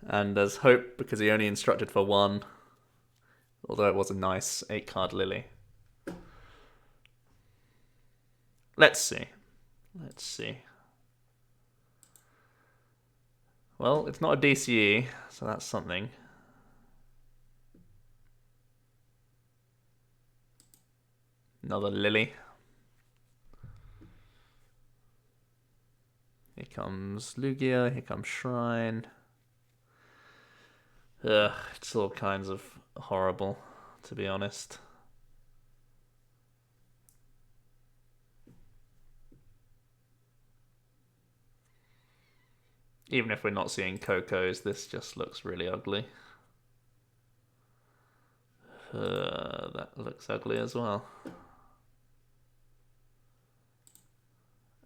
Speaker 1: And there's hope because he only instructed for one. Although it was a nice 8-card Lily. Let's see. Let's see. Well, it's not a DCE, so that's something. Another Lily. Here comes Lugia, here comes Shrine. Ugh, it's all kinds of horrible, to be honest. Even if we're not seeing Cocos, this just looks really ugly. That looks ugly as well.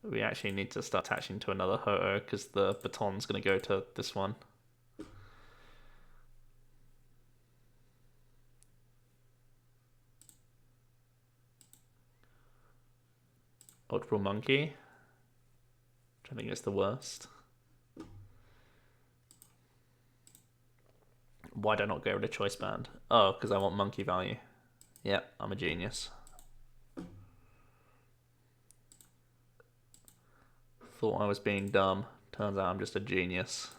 Speaker 1: We actually need to start attaching to another Ho-Oh because the Baton's going to go to this one. Ultra Monkey, which I think is the worst. Why did I not go with a Choice Band? Oh, because I want monkey value. Yep, I'm a genius. Thought I was being dumb. Turns out I'm just a genius.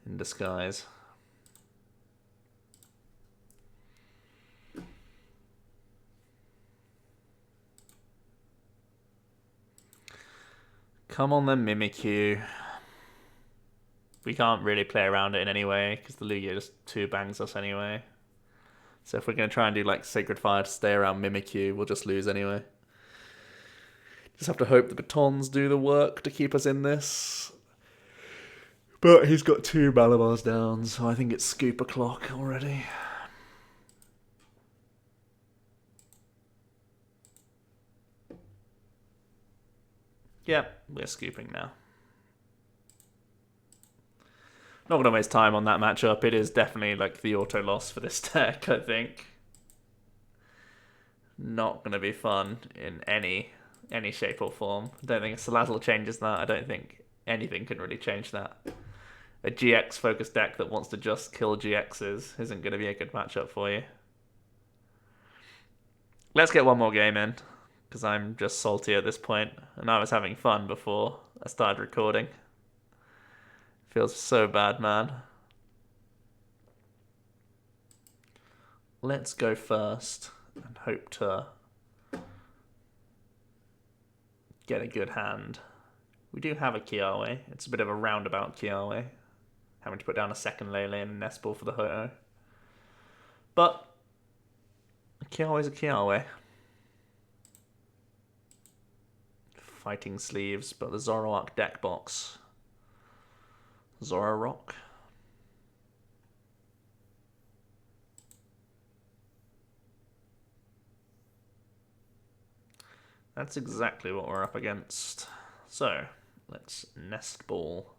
Speaker 1: In disguise. Come on then, Mimikyu. We can't really play around it in any way because the Lugia just 2-bangs us anyway. So if we're going to try and do like Sacred Fire to stay around Mimikyu, we'll just lose anyway. Just have to hope the Batons do the work to keep us in this. But he's got 2 Malabars down, so I think it's scoop o'clock already. Yep, we're scooping now. Not going to waste time on that matchup. It is definitely like the auto loss for this deck, I think. Not going to be fun in any shape or form. I don't think a Salazzle changes that. I don't think anything can really change that. A GX-focused deck that wants to just kill GXs isn't going to be a good matchup for you. Let's get one more game in, because I'm just salty at this point, and I was having fun before I started recording. Feels so bad, man. Let's go first and hope to get a good hand. We do have a Kiawe. It's a bit of a roundabout Kiawe. Having to put down a second Lele and a Nest Ball for the Ho-Oh. But a Kiawe's a Kiawe. Fighting sleeves, but the Zoroark deck box. Zoroark. That's exactly what we're up against. So, let's Nest Ball.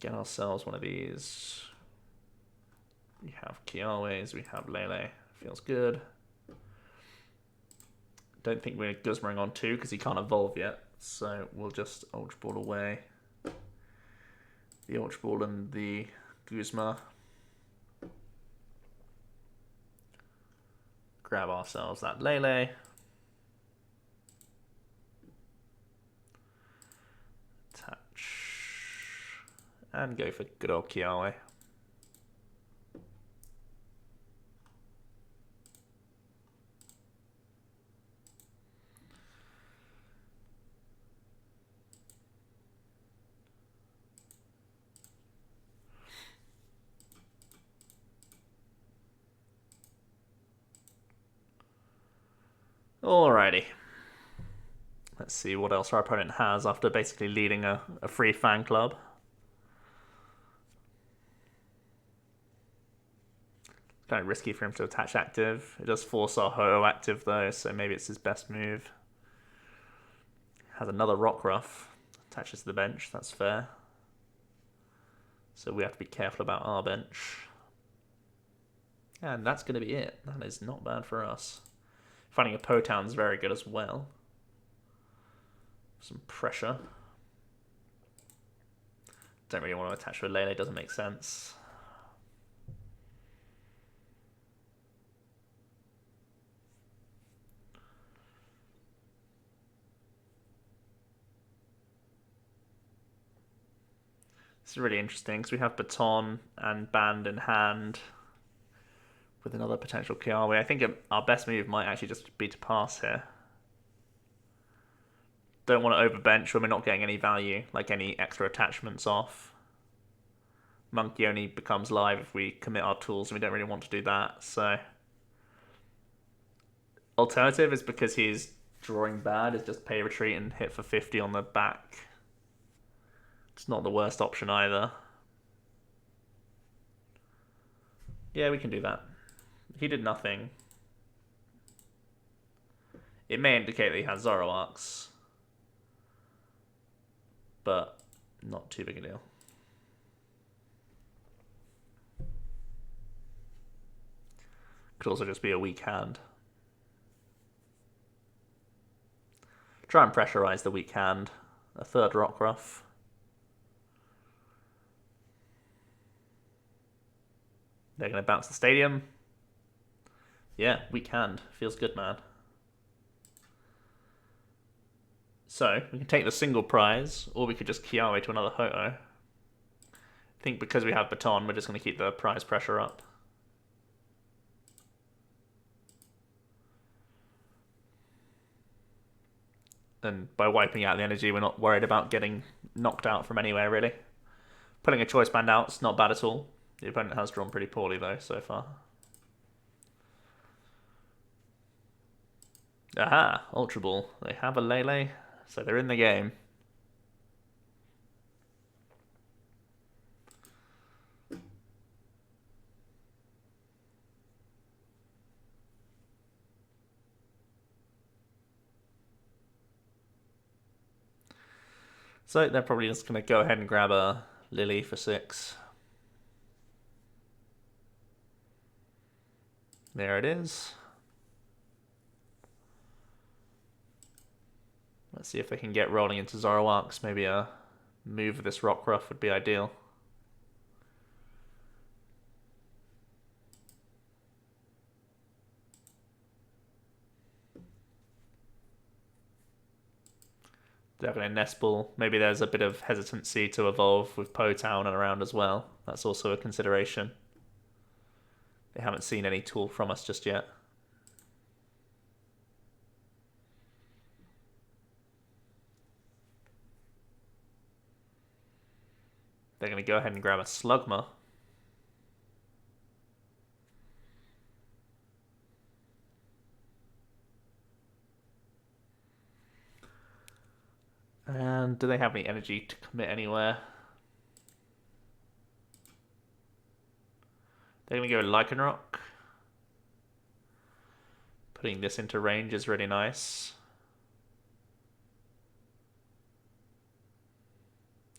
Speaker 1: Get ourselves one of these. We have Kiawes, we have Lele. Feels good. Don't think we're Guzmaing on 2 because he can't evolve yet. So we'll just Ultra Ball away. The Ultra Ball and the Guzma. Grab ourselves that Lele. Attach. And go for good old Kiawe. Alrighty. Let's see what else our opponent has after basically leading a free fan club. Kind of risky for him to attach active. It does force our Ho-Oh active though, so maybe it's his best move. Has another Rockruff. Attaches to the bench, that's fair. So we have to be careful about our bench. And that's going to be it. That is not bad for us. Finding a Potown's very good as well. Some pressure. Don't really want to attach to a Lele, doesn't make sense. This is really interesting because we have Baton and Band in hand with another potential Kiawe. I think our best move might actually just be to pass here. Don't want to overbench when we're not getting any value, like any extra attachments off. Monkey only becomes live if we commit our tools, and we don't really want to do that, so... Alternative is because he's drawing bad, is just pay retreat and hit for 50 on the back. It's not the worst option either. Yeah, we can do that. He did nothing. It may indicate that he has Zoroarks, but not too big a deal. Could also just be a weak hand. Try and pressurize the weak hand. A third Rockruff. They're going to bounce the stadium. Yeah, weak hand. Feels good, man. So, we can take the single prize, or we could just Kiawe to another Ho-Oh. I think because we have Baton, we're just going to keep the prize pressure up. And by wiping out the energy, we're not worried about getting knocked out from anywhere, really. Putting a Choice Band out is not bad at all. The opponent has drawn pretty poorly, though, so far. Aha! Ultra Ball. They have a Lele, so they're in the game. So they're probably just going to go ahead and grab a Lily for 6. There it is. Let's see if they can get rolling into Zoroarks. Maybe a move of this Rockruff would be ideal. Definitely a Nest Ball. Maybe there's a bit of hesitancy to evolve with Potown and around as well. That's also a consideration. They haven't seen any tool from us just yet. They're going to go ahead and grab a Slugma. And do they have any energy to commit anywhere? They're going to go Lycanroc. Putting this into range is really nice.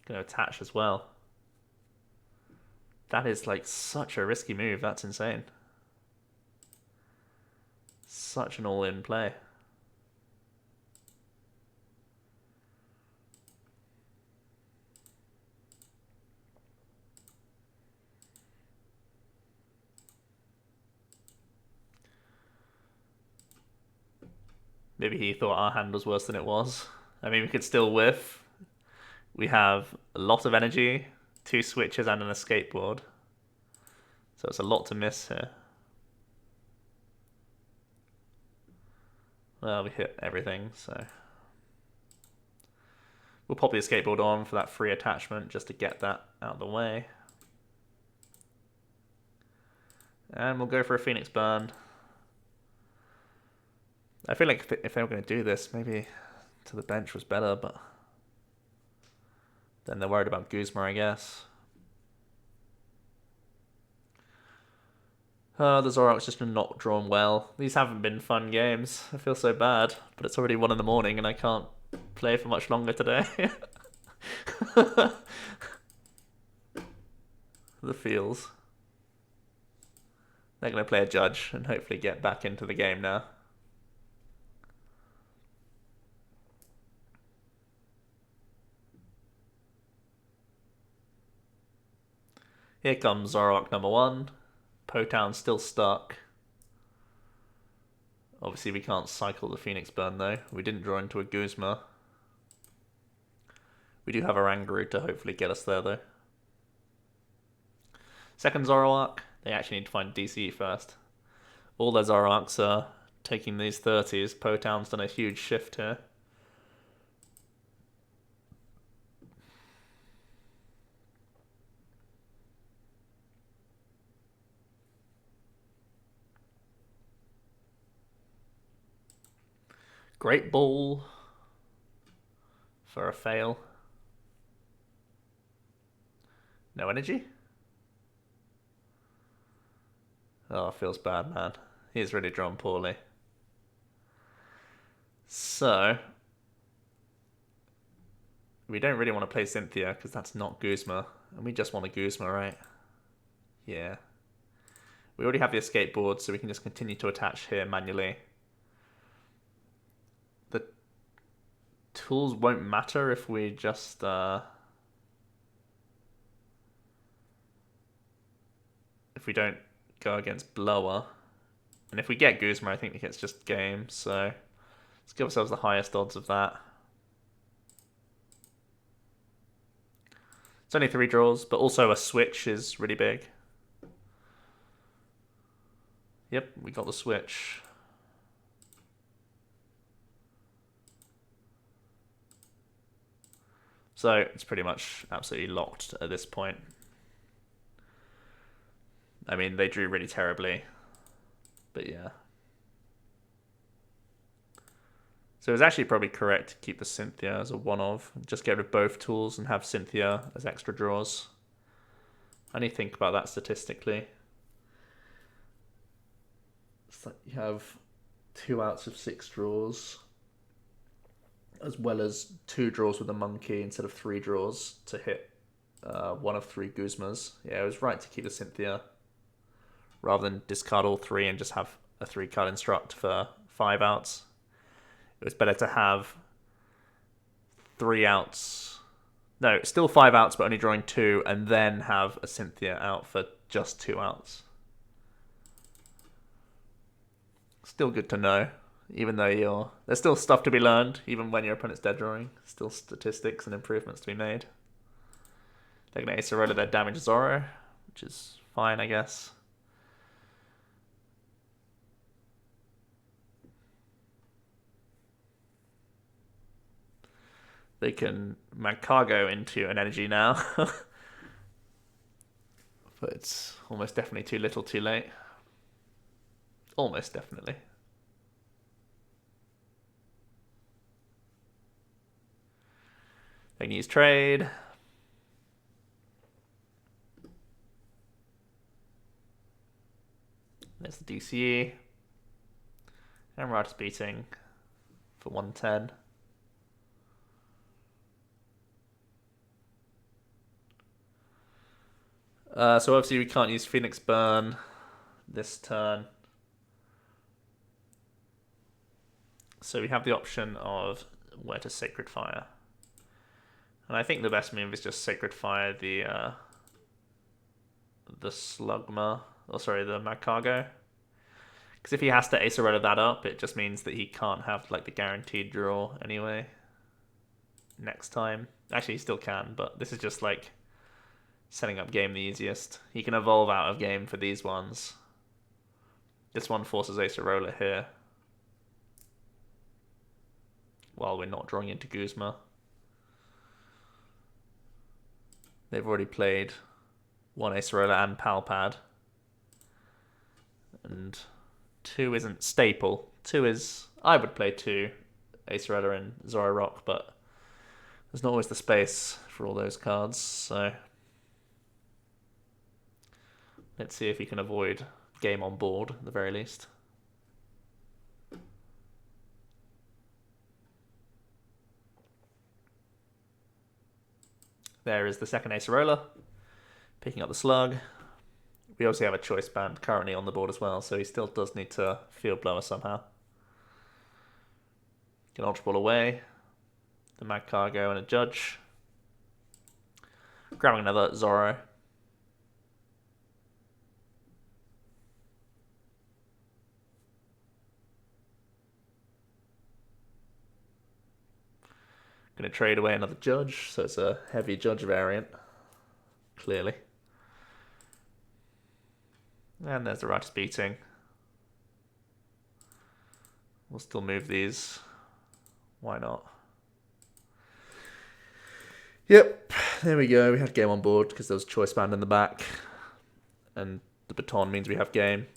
Speaker 1: Going to attach as well. That is like such a risky move. That's insane. Such an all-in play. Maybe he thought our hand was worse than it was. I mean, we could still whiff. We have a lot of energy, 2 switches and an escape board. So it's a lot to miss here. Well, we hit everything, so... We'll pop the escape board on for that free attachment just to get that out of the way. And we'll go for a Phoenix Burn. I feel like if they were going to do this, maybe to the bench was better, but then they're worried about Guzma, I guess. The Zoroark's just not drawn well. These haven't been fun games. I feel so bad, but it's already 1 in the morning and I can't play for much longer today. The feels. They're going to play a judge and hopefully get back into the game now. Here comes Zoroark number 1. Potown still stuck. Obviously we can't cycle the Phoenix Burn though. We didn't draw into a Guzma. We do have Oranguru to hopefully get us there though. Second Zoroark. They actually need to find DCE first. All their Zoroarks are taking these 30s. Potown's done a huge shift here. Great Ball for a fail. No energy? Oh, feels bad, man. He's really drawn poorly. So, we don't really want to play Cynthia because that's not Guzma. And we just want a Guzma, right? Yeah. We already have the escape board, so we can just continue to attach here manually. The tools won't matter if we just... if we don't go against Blower. And if we get Guzma, I think it's just game, so let's give ourselves the highest odds of that. It's only 3 draws, but also a switch is really big. Yep, we got the switch. So it's pretty much absolutely locked at this point. I mean, they drew really terribly, but yeah. So it was actually probably correct to keep the Cynthia as a one-of. Just get rid of both tools and have Cynthia as extra draws. I need to think about that statistically. It's like you have 2 outs of 6 draws, as well as 2 draws with a monkey instead of 3 draws to hit 1 of 3 Guzmas. Yeah, it was right to keep the Cynthia rather than discard all 3 and just have a 3-card instruct for 5 outs. It was better to have 3 outs. No, still 5 outs, but only drawing 2, and then have a Cynthia out for just 2 outs. Still good to know, even though there's still stuff to be learned, even when your opponent's dead drawing. Still statistics and improvements to be made. They're going to Acerola their damage Zoro, which is fine, I guess. They can Magcargo into an energy now. But it's almost definitely too little too late. Almost definitely. They can use trade. There's the DCE. And we're just beating for 110. So obviously we can't use Phoenix Burn this turn. So we have the option of where to Sacred Fire. And I think the best move is just Sacred Fire the Slugma, or sorry, the Magcargo. Because if he has to Acerola that up, it just means that he can't have like the guaranteed draw anyway next time. Actually, he still can, but this is just like setting up game the easiest. He can evolve out of game for these ones. This one forces Acerola here, while we're not drawing into Guzma. They've already played 1 Acerola and Palpad. And 2 isn't staple. 2 is... I would play 2 Acerola and Zoroark, but there's not always the space for all those cards, so... Let's see if he can avoid game on board, at the very least. There is the second Acerola, picking up the slug. We obviously have a Choice Band currently on the board as well, so he still does need to Field Blower somehow. Get Ultra Ball away. The Magcargo and a Judge. Grabbing another Zoro. Going to trade away another Judge, so it's a heavy Judge variant, clearly. And there's the Righteous Beating. We'll still move these. Why not? Yep, there we go. We had game on board because there was Choice Band in the back. And the Baton means we have game.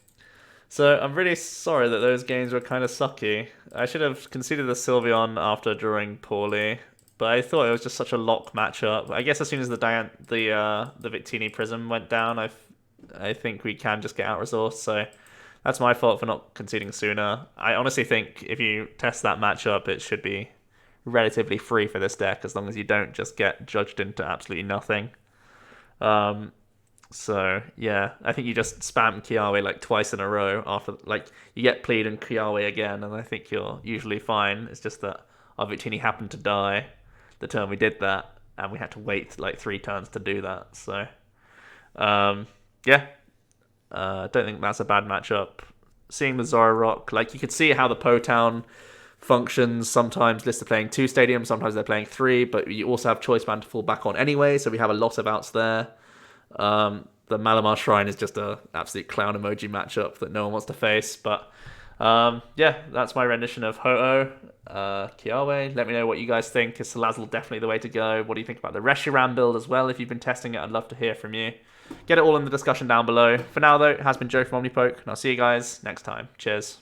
Speaker 1: So I'm really sorry that those games were kind of sucky. I should have conceded the Sylveon after drawing poorly, but I thought it was just such a lock matchup. I guess as soon as the Victini Prism went down, I think we can just get out-resourced, so that's my fault for not conceding sooner. I honestly think if you test that matchup, it should be relatively free for this deck, as long as you don't just get judged into absolutely nothing. So, yeah, I think you just spam Kiawe like twice in a row after, like, you get Plead and Kiawe again, and I think you're usually fine. It's just that our Victini happened to die the turn we did that, and we had to wait like 3 turns to do that. So, yeah, don't think that's a bad matchup. Seeing the Zoroark, like, you could see how the Potown functions. Sometimes lists are playing 2 stadiums, sometimes they're playing 3, but you also have Choice Band to fall back on anyway, so we have a lot of outs there. The Malamar Shrine is just a absolute clown emoji matchup that no one wants to face, but yeah, that's my rendition of Ho-Oh Kiawe. Let me know what you guys think. Is Salazzle definitely the way to go? What do you think about the Reshiram build as well? If you've been testing it, I'd love to hear from you. Get it all in the discussion down below. For now, though, it has been Joe from OmniPoke, and I'll see you guys next time. Cheers.